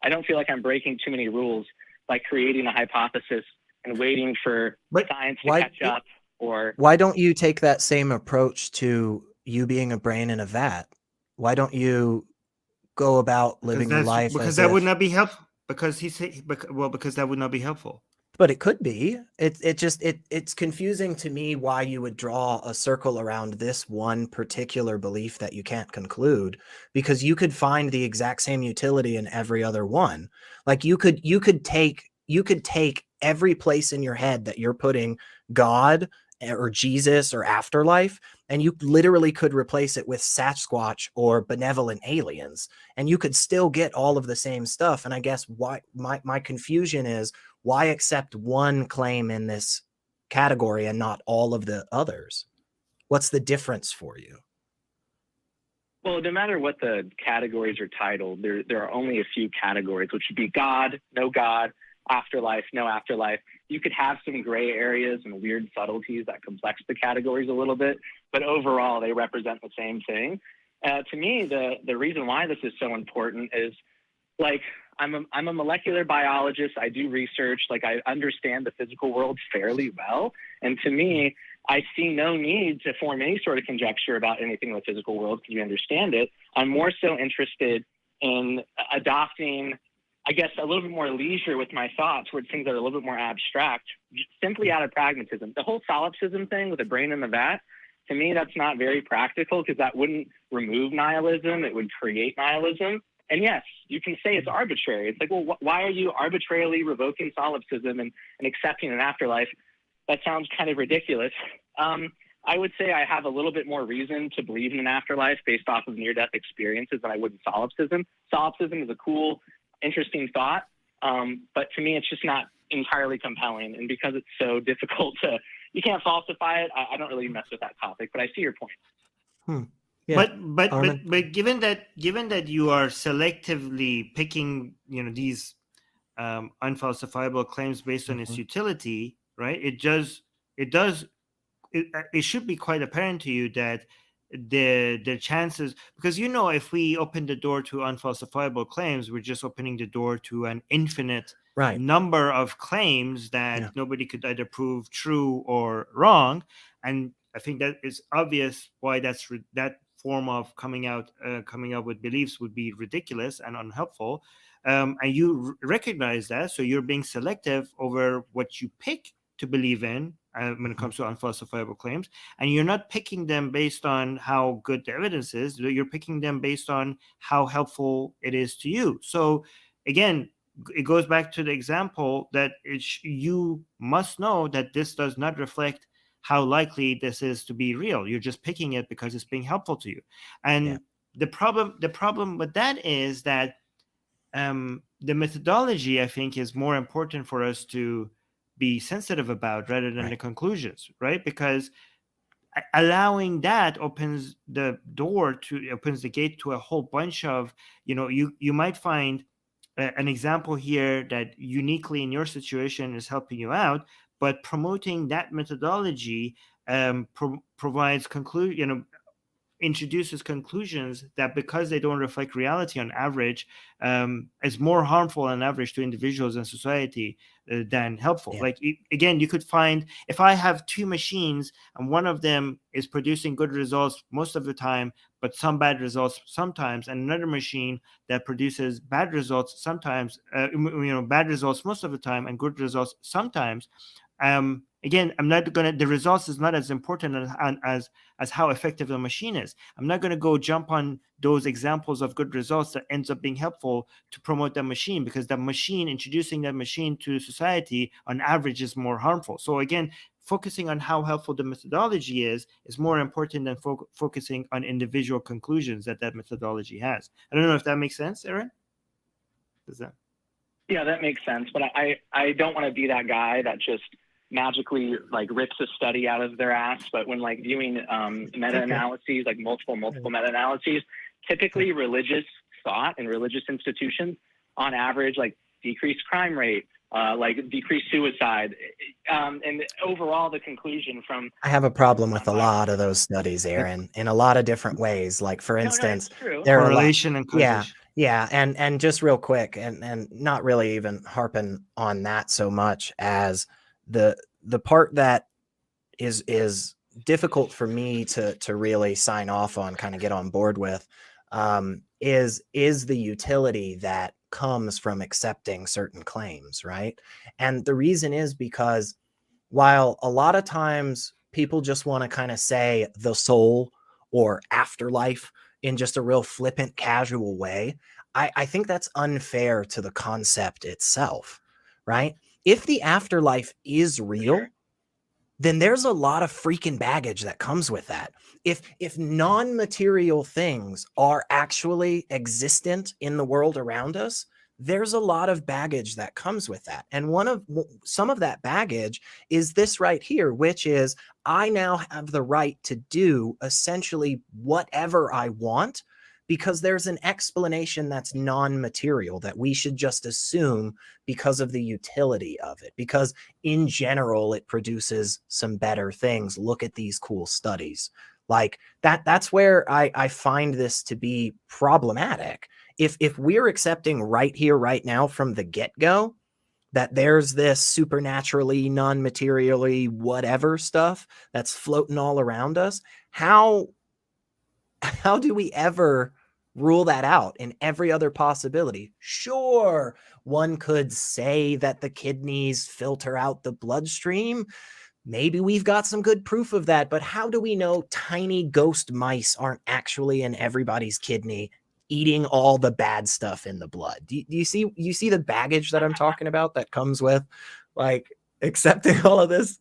I don't feel like I'm breaking too many rules by creating a hypothesis and waiting for science to catch up. Or why don't you take that same approach to you being a brain in a vat? Why don't you go about living your life because that would not be helpful? Because that would not be helpful. But it could be. It's confusing to me why you would draw a circle around this one particular belief that you can't conclude, because you could find the exact same utility in every other one. Like you could take every place in your head that you're putting God or Jesus or afterlife, and you literally could replace it with Sasquatch or benevolent aliens, and you could still get all of the same stuff. And I guess why my confusion is, why accept one claim in this category and not all of the others? What's the difference for you? Well, no matter what the categories are titled, there are only a few categories, which would be God, no God, afterlife, no afterlife. You could have some gray areas and weird subtleties that complex the categories a little bit, but overall they represent the same thing. To me, the reason why this is so important is, like, I'm a molecular biologist. I do research. Like, I understand the physical world fairly well, and to me, I see no need to form any sort of conjecture about anything in the physical world because we understand it. I'm more so interested in adopting, I guess, a little bit more leisure with my thoughts towards things that are a little bit more abstract, simply out of pragmatism. The whole solipsism thing with a brain in the vat, to me, that's not very practical because that wouldn't remove nihilism. It would create nihilism. And yes, you can say it's arbitrary. It's like, well, why are you arbitrarily revoking solipsism and accepting an afterlife? That sounds kind of ridiculous. I would say I have a little bit more reason to believe in an afterlife based off of near-death experiences than I would in solipsism. Solipsism is a cool, interesting thought, but to me, it's just not entirely compelling. And because it's so difficult you can't falsify it, I don't really mess with that topic, but I see your point. Yeah. But given that you are selectively picking, these unfalsifiable claims based on its utility, right? It should be quite apparent to you that the chances, because if we open the door to unfalsifiable claims, we're just opening the door to an infinite number of claims that nobody could either prove true or wrong. And I think that it's obvious why that form of coming up with beliefs would be ridiculous and unhelpful. And you recognize that, so you're being selective over what you pick to believe in when it comes to unfalsifiable claims, and you're not picking them based on how good the evidence is. You're picking them based on how helpful it is to you. So again, it goes back to the example that you must know that this does not reflect how likely this is to be real. You're just picking it because it's being helpful to you. And the problem with that is that the methodology, I think, is more important for us to be sensitive about rather than the conclusions, right? Because allowing that opens the gate to a whole bunch of, you might find an example here that uniquely in your situation is helping you out, but promoting that methodology provides introduces conclusions that, because they don't reflect reality on average, is more harmful on average to individuals and society than helpful. Like, again, you could find, if I have two machines and one of them is producing good results most of the time, but some bad results sometimes, and another machine that produces bad results sometimes, bad results most of the time and good results sometimes. Again, the results is not as important as how effective the machine is. I'm not going to go jump on those examples of good results that ends up being helpful to promote that machine, because introducing that machine to society on average is more harmful. So again, focusing on how helpful the methodology is more important than focusing on individual conclusions that methodology has. I don't know if that makes sense, Erin? Does that? Yeah, that makes sense. But I don't want to be that guy that just magically rips a study out of their ass. But when viewing meta-analyses, multiple meta-analyses, typically religious thought and religious institutions on average decrease crime rate, decrease suicide, and overall the conclusion from... I have a problem with a lot of those studies, Aaron, in a lot of different ways. Like, for instance, there are correlation and causation. Yeah, and just real quick, and not really even harping on that so much as the part that is difficult for me to really sign off on, kind of get on board with, is the utility that comes from accepting certain claims, right? And the reason is because while a lot of times people just want to kind of say the soul or afterlife in just a real flippant, casual way, I think that's unfair to the concept itself, right? If the afterlife is real, then there's a lot of freaking baggage that comes with that. If non-material things are actually existent in the world around us, there's a lot of baggage that comes with that. And some of that baggage is this right here, which is I now have the right to do essentially whatever I want, because there's an explanation that's non-material that we should just assume because of the utility of it, because in general, it produces some better things. Look at these cool studies. Like that's where I find this to be problematic. If we're accepting right here, right now from the get-go, that there's this supernaturally, non-materially, whatever stuff that's floating all around us, how do we ever rule that out in every other possibility? Sure, one could say that the kidneys filter out the bloodstream. Maybe we've got some good proof of that, but how do we know tiny ghost mice aren't actually in everybody's kidney eating all the bad stuff in the blood? Do you see the baggage that I'm talking about that comes with like accepting all of this?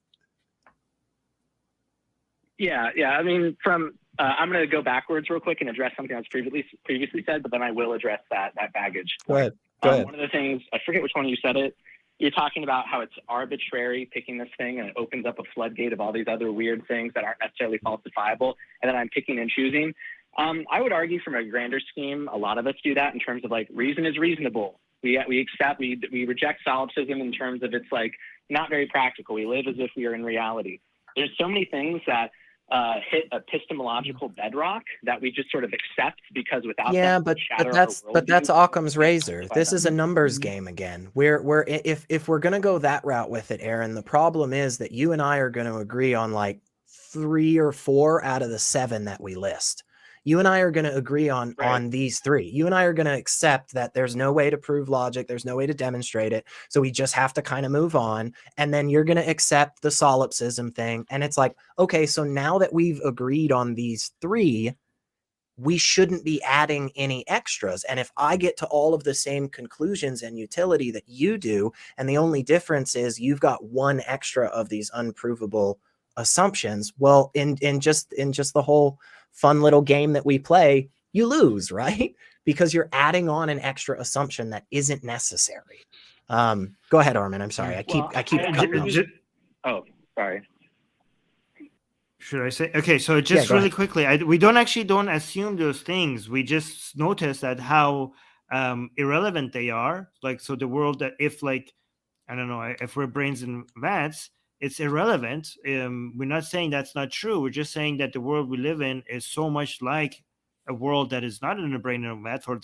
Yeah. I mean, I'm going to go backwards real quick and address something that's previously said, but then I will address that baggage. Go ahead. One of the things, I forget which one of you said it, you're talking about how it's arbitrary picking this thing and it opens up a floodgate of all these other weird things that aren't necessarily falsifiable, and then I'm picking and choosing. I would argue from a grander scheme, a lot of us do that in terms of like reason is reasonable. We reject solipsism in terms of it's like not very practical. We live as if we are in reality. There's so many things that hit epistemological bedrock that we just sort of accept because without but that's Occam's razor. This is a numbers game again. If we're gonna go that route with it, Aaron, the problem is that you and I are going to agree on like 3 or 4 out of the 7 that we list. You and I are going to agree on these 3. You and I are going to accept that there's no way to prove logic. There's no way to demonstrate it. So we just have to kind of move on. And then you're going to accept the solipsism thing. And it's like, okay, so now that we've agreed on these 3, we shouldn't be adding any extras. And if I get to all of the same conclusions and utility that you do, and the only difference is you've got 1 extra of these unprovable assumptions, well, in just the whole fun little game that we play, you lose, right? Because you're adding on an extra assumption that isn't necessary. Go ahead, Armin. I'm sorry. I keep cutting off. Oh, sorry. Should I say? Okay, so just really quickly, we don't assume those things. We just notice that how irrelevant they are. Like, so the world that if like, I don't know, if we're brains in vats, it's irrelevant. We're not saying that's not true. We're just saying that the world we live in is so much like a world that is not in a brain in a vat, for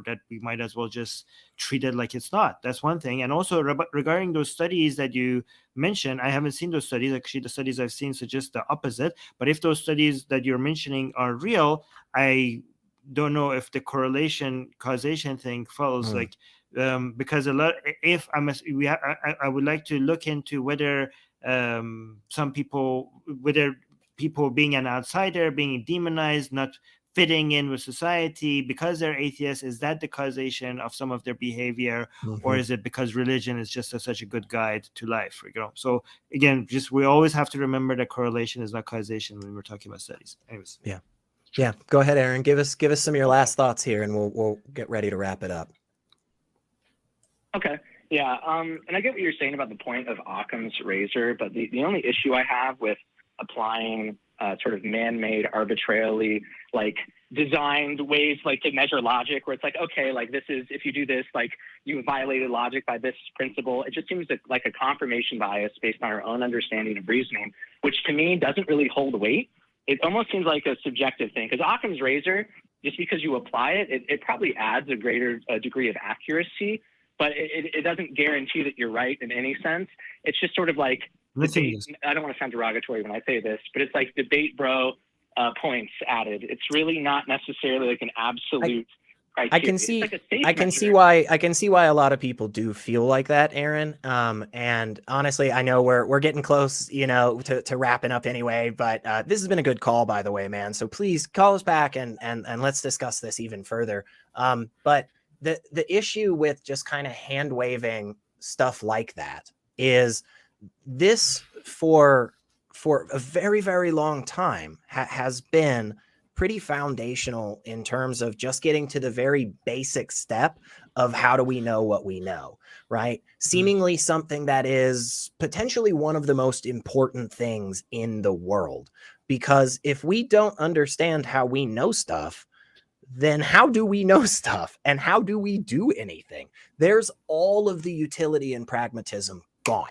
that we might as well just treat it like it's not. That's one thing. And also regarding those studies that you mentioned, I haven't seen those studies. Actually, the studies I've seen suggest the opposite. But if those studies that you're mentioning are real, I don't know if the causation thing follows. Like, because a lot. If I would like to look into whether some people, whether people being an outsider, being demonized, not fitting in with society because they're atheists, is that the causation of some of their behavior, or is it because religion is just such a good guide to life? So again, just we always have to remember that correlation is not causation when we're talking about studies. Anyways, yeah. Go ahead, Aaron. Give us some of your last thoughts here, and we'll get ready to wrap it up. Okay. Yeah, and I get what you're saying about the point of Occam's razor, but the only issue I have with applying sort of man-made, arbitrarily like designed ways like to measure logic, where it's like, okay, like this is, if you do this, like you violated logic by this principle. It just seems like a confirmation bias based on our own understanding of reasoning, which to me doesn't really hold weight. It almost seems like a subjective thing, because Occam's razor, just because you apply it, it probably adds a greater degree of accuracy, but it doesn't guarantee that you're right in any sense. It's just sort of like, I don't want to sound derogatory when I say this, but it's like debate bro points added. It's really not necessarily like an absolute criteria. I can see why a lot of people do feel like that, Aaron. And honestly, I know we're getting close, to wrapping up anyway, but this has been a good call, by the way, man. So please call us back and let's discuss this even further. But the issue with just kind of hand waving stuff like that is this, for for a very, very long time has been pretty foundational in terms of just getting to the very basic step of how do we know what we know, right? Seemingly something that is potentially one of the most important things in the world, because if we don't understand how we know stuff, then how do we know stuff and how do we do anything? There's all of the utility and pragmatism gone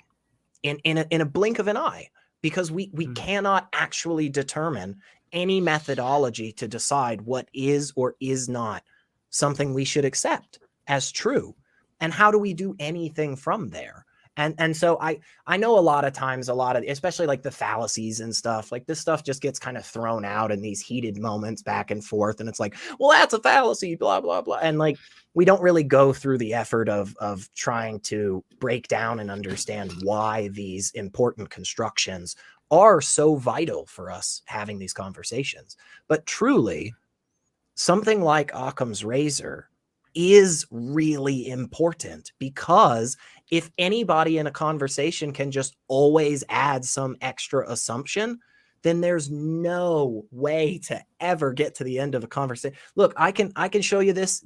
in a blink of an eye, because we cannot actually determine any methodology to decide what is or is not something we should accept as true. And how do we do anything from there? And so I know a lot of times, especially like the fallacies and stuff, like this stuff just gets kind of thrown out in these heated moments back and forth. And it's like, well, that's a fallacy, blah, blah, blah. And like, we don't really go through the effort of trying to break down and understand why these important constructions are so vital for us having these conversations. But truly, something like Occam's razor is really important, because if anybody in a conversation can just always add some extra assumption, then there's no way to ever get to the end of a conversation. Look, I can show you this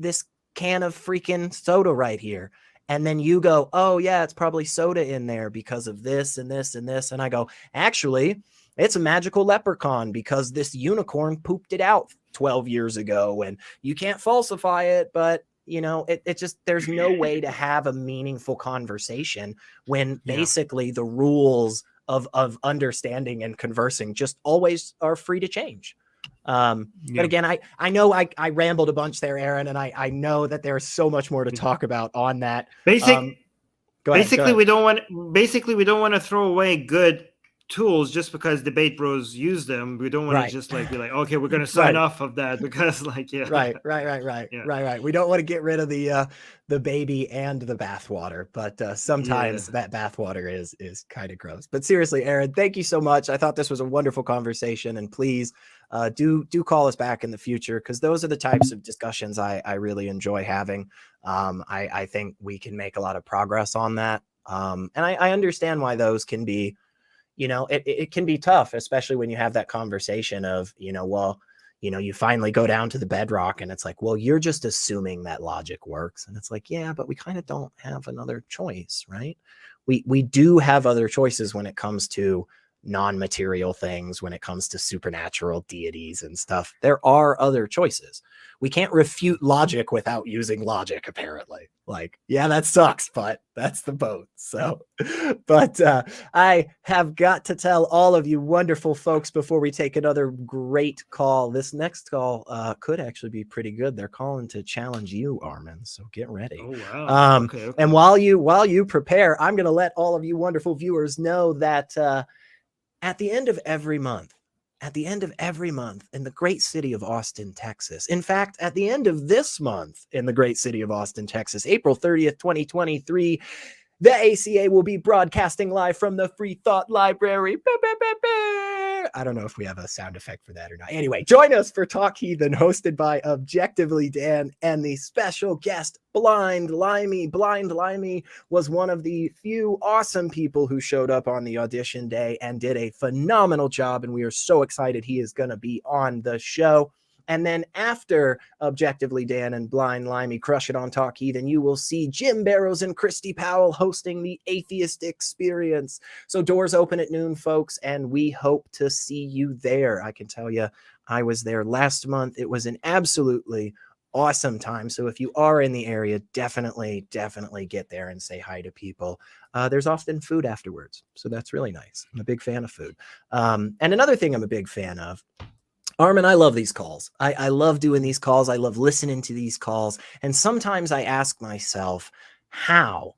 can of freaking soda right here. And then you go, oh yeah, it's probably soda in there because of this and this and this. And I go, actually, it's a magical leprechaun because this unicorn pooped it out 12 years ago and you can't falsify it. But you know, it just, there's no way to have a meaningful conversation when basically the rules of understanding and conversing just always are free to change. But again, I know I rambled a bunch there, Aaron, and I know that there's so much more to talk about on that. Go ahead. We don't want to throw away good tools just because debate bros use them. We don't want to just like be like, okay, we're going to sign off of that because like, right. We don't want to get rid of the baby and the bathwater, but sometimes that bathwater is kind of gross. But seriously, Aaron, thank you so much. I thought this was a wonderful conversation, and please do call us back in the future, because those are the types of discussions I really enjoy having. I think we can make a lot of progress on that. And I understand why those can be, you know, it can be tough, especially when you have that conversation of, you know, well, you know, you finally go down to the bedrock and it's like, well, you're just assuming that logic works. And it's like, yeah, but we kind of don't have another choice, right? We do have other choices when it comes to non-material things, when it comes to supernatural deities and stuff. There are other choices. We can't refute logic without using logic, apparently. Like, yeah, that sucks, but that's the boat. So, but I have got to tell all of you wonderful folks before we take another great call. This next call could actually be pretty good. They're calling to challenge you, Armin. So get ready. Oh, wow. Okay. And while you prepare, I'm going to let all of you wonderful viewers know that at the end of every month in the great city of Austin, Texas. In fact, at the end of this month in the great city of Austin, Texas, April 30th, 2023, the ACA will be broadcasting live from the Free Thought Library. I don't know if we have a sound effect for that or not. Anyway, join us for Talk Heathen, hosted by Objectively Dan and the special guest, Blind Limey. Blind Limey was one of the few awesome people who showed up on the audition day and did a phenomenal job, and we are so excited he is going to be on the show. And then after Objectively Dan and Blind Limey crush it on Talk Heathen, you will see Jim Barrows and Christy Powell hosting the Atheist Experience. So doors open at noon, folks, and we hope to see you there. I can tell you, I was there last month. It was an absolutely awesome time. So if you are in the area, definitely get there and say hi to people. There's often food afterwards, so that's really nice. I'm a big fan of food. And another thing I'm a big fan of, Armin, I love these calls. I love doing these calls. I love listening to these calls. And sometimes I ask myself, how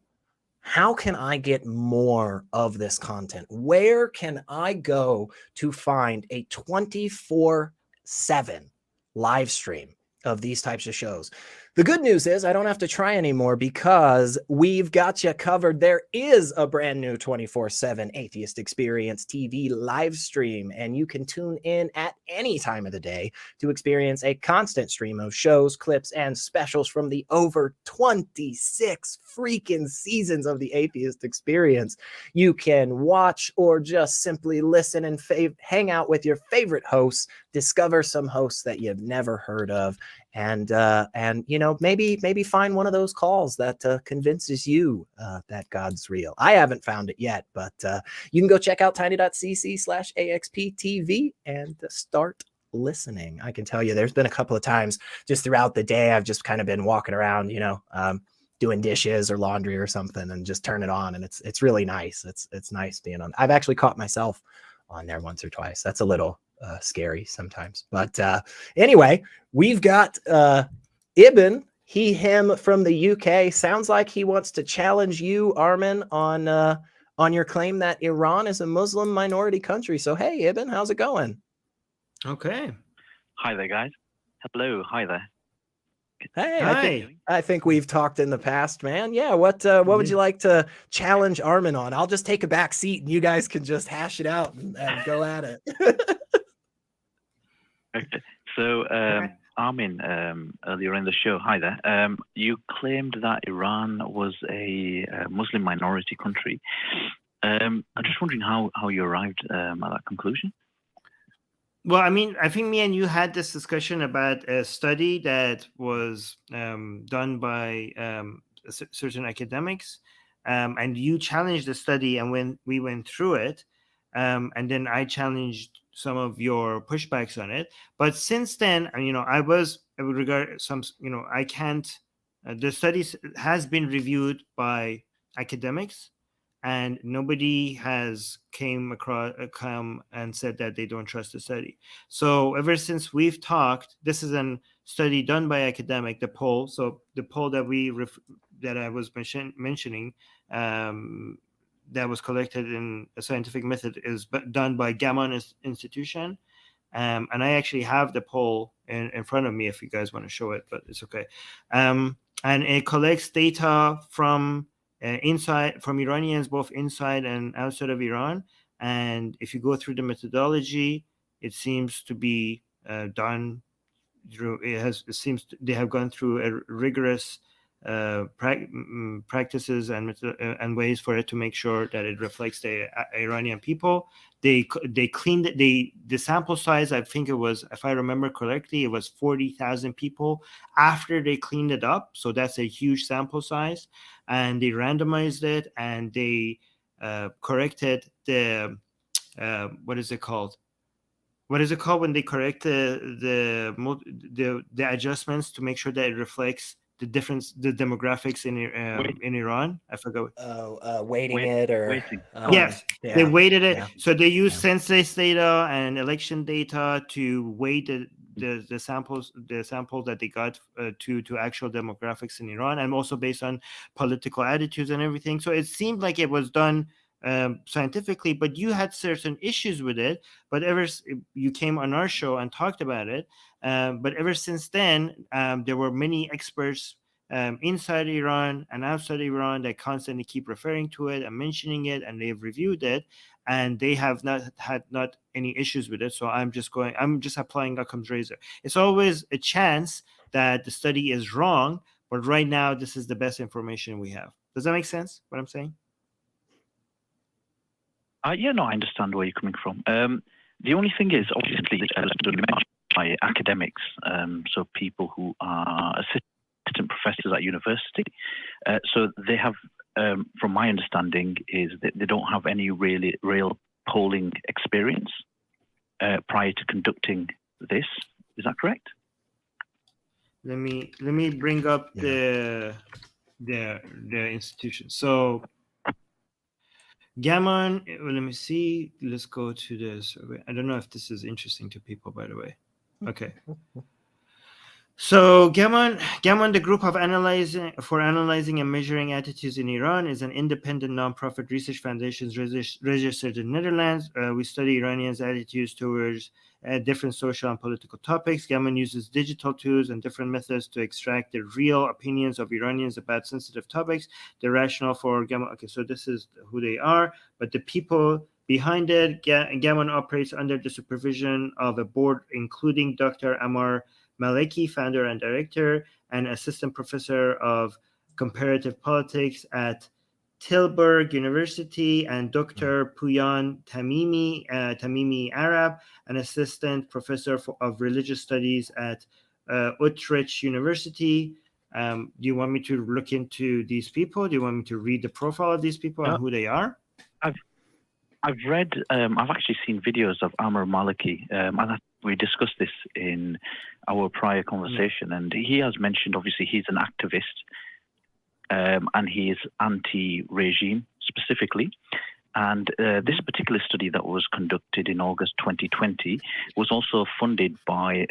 can I get more of this content? Where can I go to find a 24/7 live stream of these types of shows? The good news is I don't have to try anymore because we've got you covered. There is a brand new 24/7 Atheist Experience TV live stream, and you can tune in at any time of the day to experience a constant stream of shows, clips, and specials from the over 26 freaking seasons of the Atheist Experience. You can watch or just simply listen and hang out with your favorite hosts, discover some hosts that you've never heard of, and you know, maybe find one of those calls that convinces you that God's real. I haven't found it yet, but you can go check out tiny.cc/axptv and start listening. I can tell you there's been a couple of times just throughout the day I've just kind of been walking around, you know, doing dishes or laundry or something, and just turn it on, and it's really nice. It's nice being on. I've actually caught myself on there once or twice. That's a little scary sometimes, but anyway, we've got Ibn, he, him from the UK. Sounds like he wants to challenge you, Armin, on your claim that Iran is a Muslim minority country. So hey, Ibn, how's it going? Okay. Hi there, guys. Hello. Hi there. Hey, Hi. I think we've talked in the past, man. Yeah, what would you like to challenge Armin on? I'll just take a back seat and you guys can just hash it out and go at it. Okay. So, Armin, earlier in the show, hi there. You claimed that Iran was a Muslim minority country. I'm just wondering how you arrived at that conclusion. Well, I mean, I think me and you had this discussion about a study that was done by certain academics, and you challenged the study, and when we went through it, and then I challenged some of your pushbacks on it. But since then, you know, I would regard some, you know, I can't. The study has been reviewed by academics, and nobody has come and said that they don't trust the study. So ever since we've talked, this is a study done by academic, the poll. So the poll that that I was mentioning, that was collected in a scientific method, is done by Gammon Institution. And I actually have the poll in front of me if you guys want to show it, but it's okay. And it collects data from from Iranians, both inside and outside of Iran. And if you go through the methodology, it seems to be done through. It seems they have gone through a rigorous practices and ways for it to make sure that it reflects the Iranian people. They cleaned it. The sample size, I think it was, if I remember correctly, it was 40,000 people after they cleaned it up. So that's a huge sample size, and they randomized it, and they corrected the what is it called? What is it called when they correct the adjustments to make sure that it reflects the difference, the demographics in Iran? I forgot. Weighting it, or waiting. Yes, yeah, they weighted it. yeah. So they use census data and election data to weight the samples that they got to actual demographics in Iran, and also based on political attitudes and everything. So it seemed like it was done scientifically, but you had certain issues with it. But you came on our show and talked about it. But ever since then, there were many experts inside Iran and outside Iran that constantly keep referring to it and mentioning it, and they've reviewed it, and they have not had any issues with it. So I'm just applying Occam's razor. It's always a chance that the study is wrong, but right now this is the best information we have. Does that make sense, what I'm saying? Yeah, no, I understand where you're coming from. The only thing is, obviously, by academics, so people who are assistant professors at university. So they have, from my understanding, is that they don't have any real polling experience prior to conducting this. Is that correct? Let me bring up the institution. So Gammon, let me see. Let's go to the survey. I don't know if this is interesting to people, by the way. Okay. So Gammon, the group of analyzing and measuring attitudes in Iran, is an independent nonprofit research foundation registered in Netherlands. We study Iranians' attitudes towards different social and political topics. Gammon uses digital tools and different methods to extract the real opinions of Iranians about sensitive topics. The rationale for Gammon. Okay, so this is who they are, but the people behind it. Gammon operates under the supervision of a board, including Dr. Ammar Maleki, founder and director, and assistant professor of comparative politics at Tilburg University, and Dr. Puyan Tamimi Arab, an assistant professor of religious studies at Utrecht University. Do you want me to look into these people? Do you want me to read the profile of these people and who they are? I've read, I've actually seen videos of Ammar Maleki, and we discussed this in our prior conversation, and he has mentioned, obviously, he's an activist, and he is anti-regime specifically. And this particular study that was conducted in August 2020 was also funded by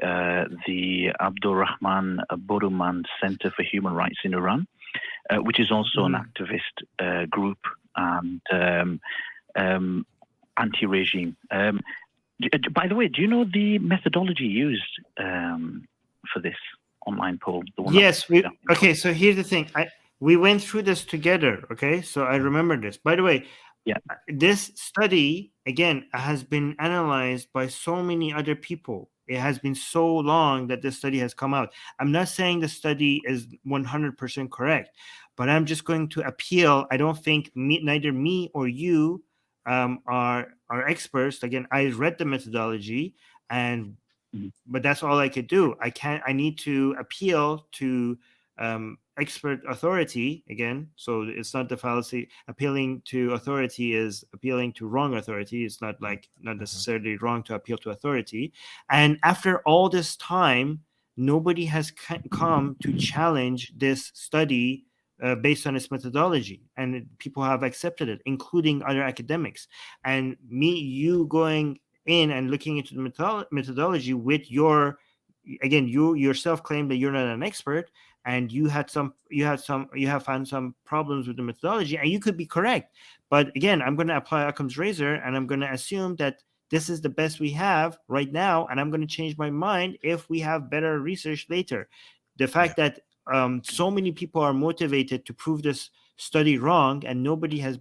the Abdurrahman Boruman Center for Human Rights in Iran, which is also an activist group and anti-regime. By the way, do you know the methodology used for this online poll? Yes. Okay, so here's the thing. We went through this together, okay? So I remember this. By the way, this study, again, has been analyzed by so many other people. It has been so long that this study has come out. I'm not saying the study is 100% correct, but I'm just going to appeal. I don't think neither me or you are experts. Again, I read the methodology, but that's all I could do. I need to appeal to expert authority again. So it's not the fallacy. Appealing to authority is appealing to wrong authority. It's not necessarily wrong to appeal to authority. And after all this time, nobody has come to challenge this study based on its methodology, and people have accepted it, including other academics. And you going in and looking into the methodology with you yourself claim that you're not an expert, and you have found some problems with the methodology, and you could be correct. But again, I'm going to apply Occam's razor, and I'm going to assume that this is the best we have right now, and I'm going to change my mind if we have better research later. The fact that so many people are motivated to prove this study wrong, and nobody has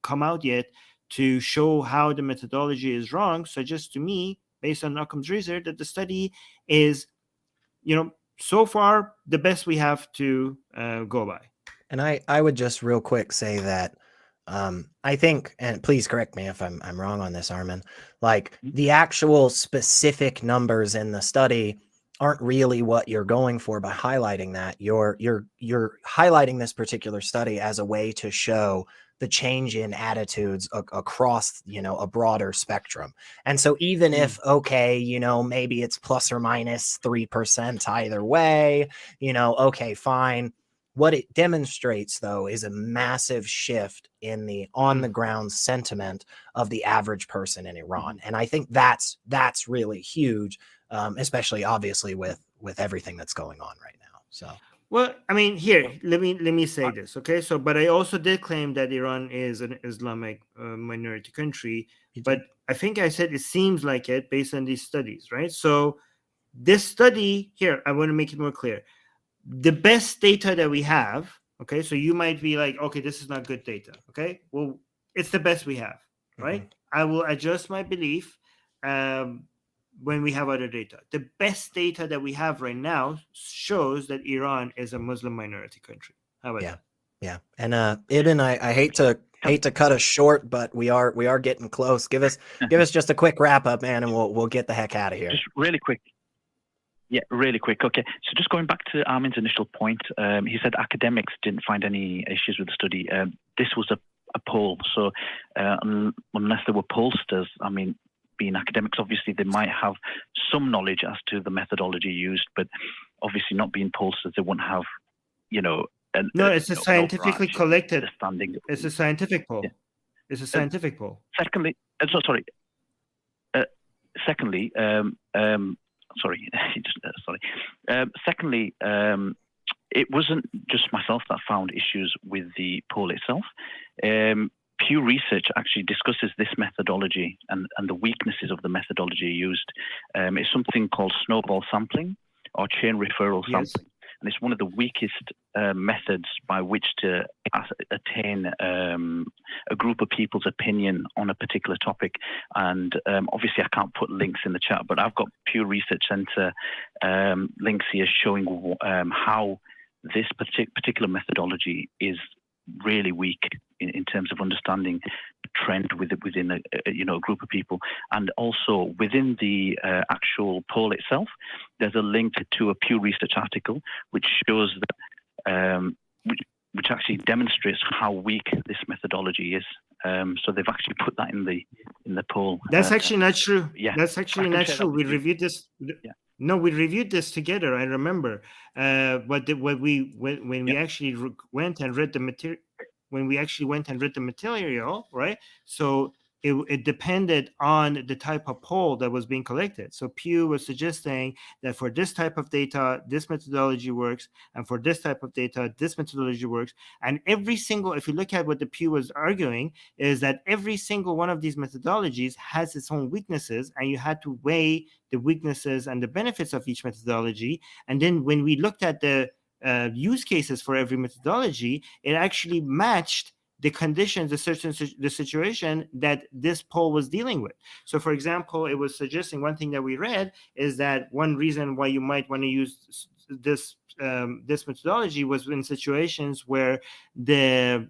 come out yet to show how the methodology is wrong, suggests to me, based on Occam's razor, that the study is, so far the best we have to go by. And I would just real quick say that I think, and please correct me if I'm wrong on this, Armin, like the actual specific numbers in the study aren't really what you're going for by highlighting that. You're highlighting this particular study as a way to show the change in attitudes across, a broader spectrum. And so even if, okay, maybe it's plus or minus 3% either way, okay, fine. What it demonstrates, though, is a massive shift in the on-the-ground sentiment of the average person in Iran. And I think that's really huge, especially obviously with everything that's going on right now. So, well, I mean, here, let me say this, okay? So, but I also did claim that Iran is an Islamic minority country, but I think I said it seems like it based on these studies, right? So this study here, I want to make it more clear. The best data that we have, okay? So you might be like, okay, this is not good data, okay? Well, it's the best we have, right? I will adjust my belief when we have other data. The best data that we have right now shows that Iran is a Muslim minority country. How about that? Yeah. And Ibn, I hate to cut us short, but we are getting close. Give us just a quick wrap up, man, and we'll get the heck out of here. Just really quick. Yeah, really quick. Okay, so just going back to Armin's initial point, he said academics didn't find any issues with the study. This was a poll, so unless there were pollsters, being academics, obviously they might have some knowledge as to the methodology used, but obviously not being pollsters, they wouldn't have, it's a scientifically collected. Understanding. It's a scientific poll. Yeah. It's a scientific poll. Secondly, Sorry. Secondly, it wasn't just myself that found issues with the poll itself. Pew Research actually discusses this methodology and the weaknesses of the methodology used. It's something called snowball sampling or chain referral sampling. And it's one of the weakest methods by which to attain a group of people's opinion on a particular topic. And obviously, I can't put links in the chat, but I've got Pew Research Center links here showing how this particular methodology is really weak in terms of understanding trend within a group of people. And also within the actual poll itself, there's a link to a Pew Research article which shows that which actually demonstrates how weak this methodology is. So they've actually put that in the poll. That's actually not true. Yeah, that's actually not true. We reviewed this. Yeah. No, we reviewed this together. I remember. When we actually went and read the material. When we actually went and read the material, right? So it depended on the type of poll that was being collected. So Pew was suggesting that for this type of data, this methodology works, and for this type of data, this methodology works. And if you look at what the Pew was arguing, is that every single one of these methodologies has its own weaknesses, and you had to weigh the weaknesses and the benefits of each methodology. And then when we looked at the use cases for every methodology, it actually matched the conditions, the situation that this poll was dealing with. So, for example, it was suggesting one thing that we read is that one reason why you might want to use this methodology was in situations where the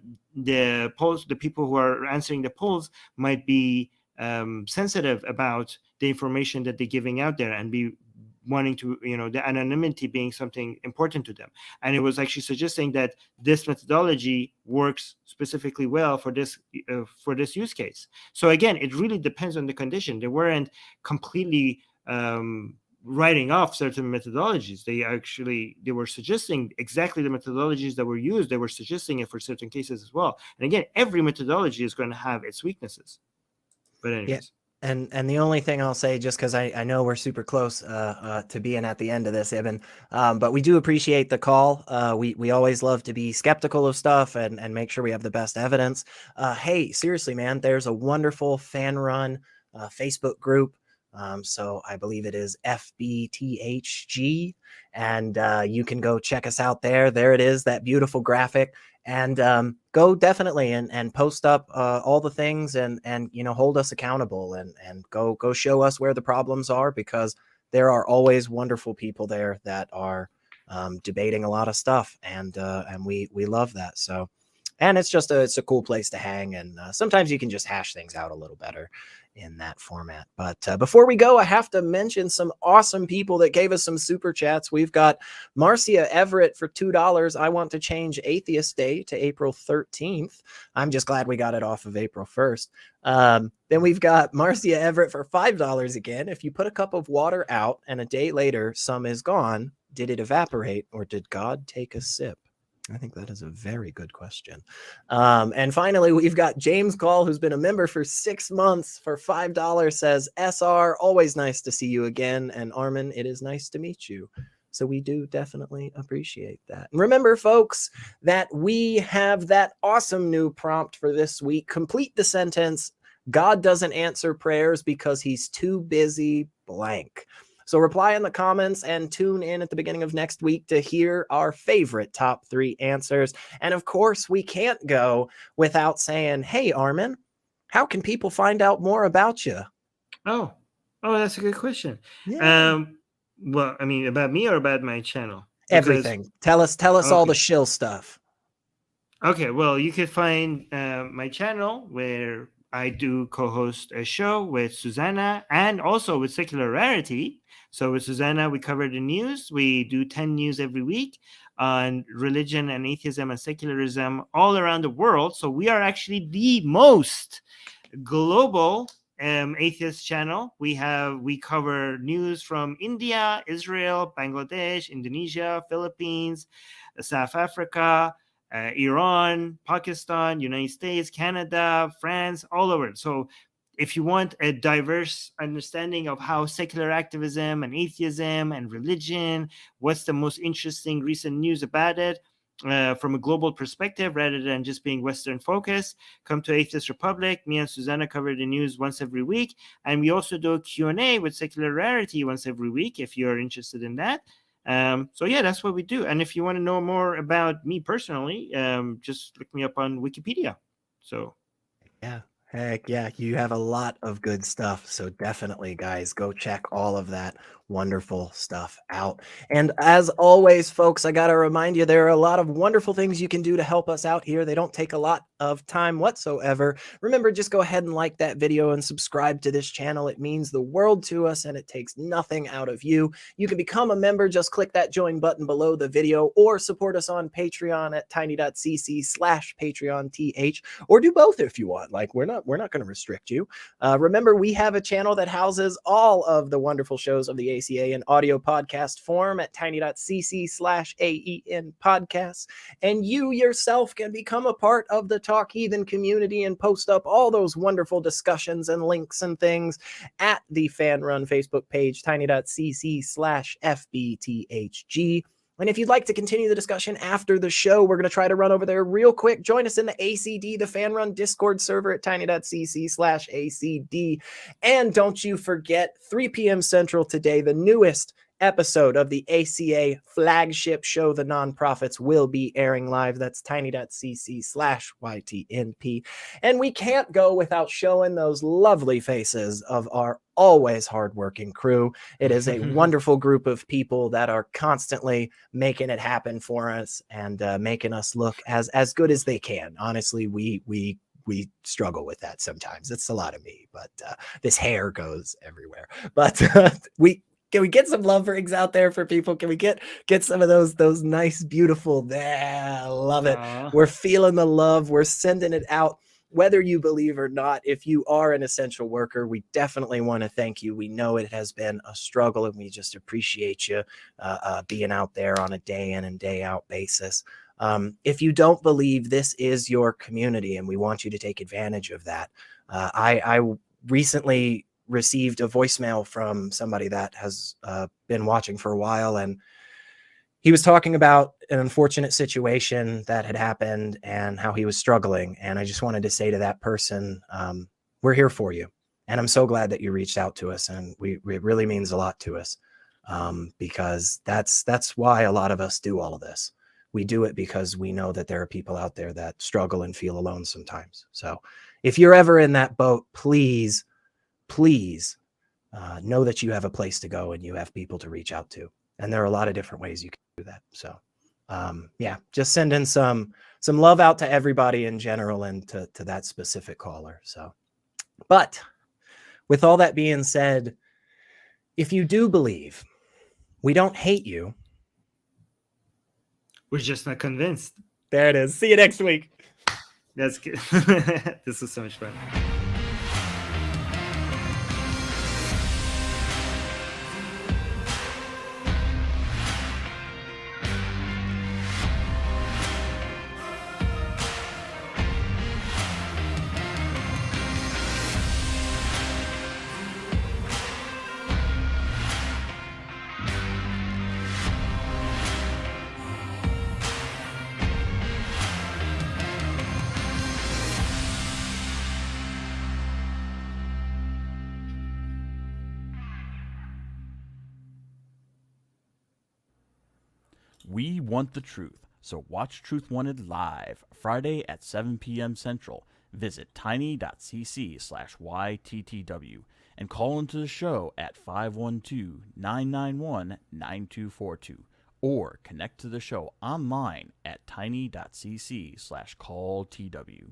people who are answering the polls might be sensitive about the information that they're giving out there and be wanting to, the anonymity being something important to them. And it was actually suggesting that this methodology works specifically well for this use case. So again, it really depends on the condition. They weren't completely writing off certain methodologies. They were suggesting exactly the methodologies that were used. They were suggesting it for certain cases as well. And again, every methodology is going to have its weaknesses. But anyways. Yeah. And the only thing I'll say, just because I know we're super close to being at the end of this, Ibn, but we do appreciate the call. We always love to be skeptical of stuff and make sure we have the best evidence. Hey, seriously, man, there's a wonderful fan-run Facebook group. So I believe it is FBTHG, and you can go check us out there. There it is, that beautiful graphic. And go definitely and post up all the things and hold us accountable and go show us where the problems are, because there are always wonderful people there that are debating a lot of stuff, and we love that. So, and it's a cool place to hang, and sometimes you can just hash things out a little better in that format. But before we go, I have to mention some awesome people that gave us some super chats. We've got Marcia Everett for $2. I want to change Atheist Day to April 13th. I'm just glad we got it off of April 1st. Then we've got Marcia Everett for $5 again. If you put a cup of water out and a day later some is gone, did it evaporate or did God take a sip? I think that is a very good question. And finally, we've got James Call, who's been a member for 6 months for $5, says, SR, always nice to see you again. And Armin, it is nice to meet you. So we do definitely appreciate that. And remember, folks, that we have that awesome new prompt for this week. Complete the sentence, God doesn't answer prayers because he's too busy blank. So reply in the comments and tune in at the beginning of next week to hear our favorite top 3 answers. And of course, we can't go without saying, hey, Armin, how can people find out more about you? Oh, that's a good question. Yeah. Well, I mean, about me or about my channel? Everything. Tell us okay. all the shill stuff. Okay, well, you can find my channel where I do co-host a show with Susanna and also with Secular Rarity. So with Susanna, we cover the news. We do 10 news every week on religion and atheism and secularism all around the world. So we are actually the most global atheist channel. We cover news from India, Israel, Bangladesh, Indonesia, Philippines, South Africa, Iran, Pakistan, United States, Canada, France, all over. So if you want a diverse understanding of how secular activism and atheism and religion, what's the most interesting recent news about it, from a global perspective rather than just being Western focused, come to Atheist Republic. Me and Susanna cover the news once every week. And we also do a Q&A with Secular Rarity once every week if you're interested in that. So yeah, that's what we do. And if you want to know more about me personally, just look me up on Wikipedia. So yeah. Heck yeah, you have a lot of good stuff. So definitely, guys, go check all of that wonderful stuff out. And as always, folks, I got to remind you, there are a lot of wonderful things you can do to help us out here. They don't take a lot of time whatsoever. Remember, just go ahead and like that video and subscribe to this channel. It means the world to us and it takes nothing out of you. You can become a member. Just click that join button below the video or support us on Patreon at tiny.cc/PatreonTH, or do both if you want. Like, we're not going to restrict you. Remember, we have a channel that houses all of the wonderful shows of the ACA in audio podcast form at tiny.cc/AEN podcasts. And you yourself can become a part of the Talk Heathen community and post up all those wonderful discussions and links and things at the fan run Facebook page, tiny.cc/FBTHG. And if you'd like to continue the discussion after the show, we're going to try to run over there real quick. Join us in the ACD, the Fan Run Discord server at tiny.cc/ACD. And don't you forget, 3 p.m. Central today, the newest episode of the ACA flagship show, The Nonprofits, will be airing live. That's tiny.cc/YTNP. And we can't go without showing those lovely faces of our always hardworking crew. It is a wonderful group of people that are constantly making it happen for us and making us look as good as they can. Honestly, we struggle with that sometimes. It's a lot of me, but this hair goes everywhere. But can we get some love rings out there for people? Can we get some of those nice, beautiful, love it. We're feeling the love. We're sending it out. Whether you believe or not, if you are an essential worker, we definitely want to thank you. We know it has been a struggle, and we just appreciate you being out there on a day in and day out basis. If you don't believe, this is your community, and we want you to take advantage of that. I recently received a voicemail from somebody that has been watching for a while, and he was talking about an unfortunate situation that had happened and how he was struggling. And I just wanted to say to that person, we're here for you. And I'm so glad that you reached out to us. And it really means a lot to us, because that's why a lot of us do all of this. We do it because we know that there are people out there that struggle and feel alone sometimes. So if you're ever in that boat, please know that you have a place to go and you have people to reach out to. And there are a lot of different ways you can do that. So yeah, just send in some love out to everybody in general and to that specific caller. So, but with all that being said, if you do believe, we don't hate you. We're just not convinced. There it is. See you next week. That's good. This is so much fun. We want the truth, so watch Truth Wanted live, Friday at 7 p.m. Central. Visit tiny.cc/YTTW and call into the show at 512-991-9242, or connect to the show online at tiny.cc/calltw.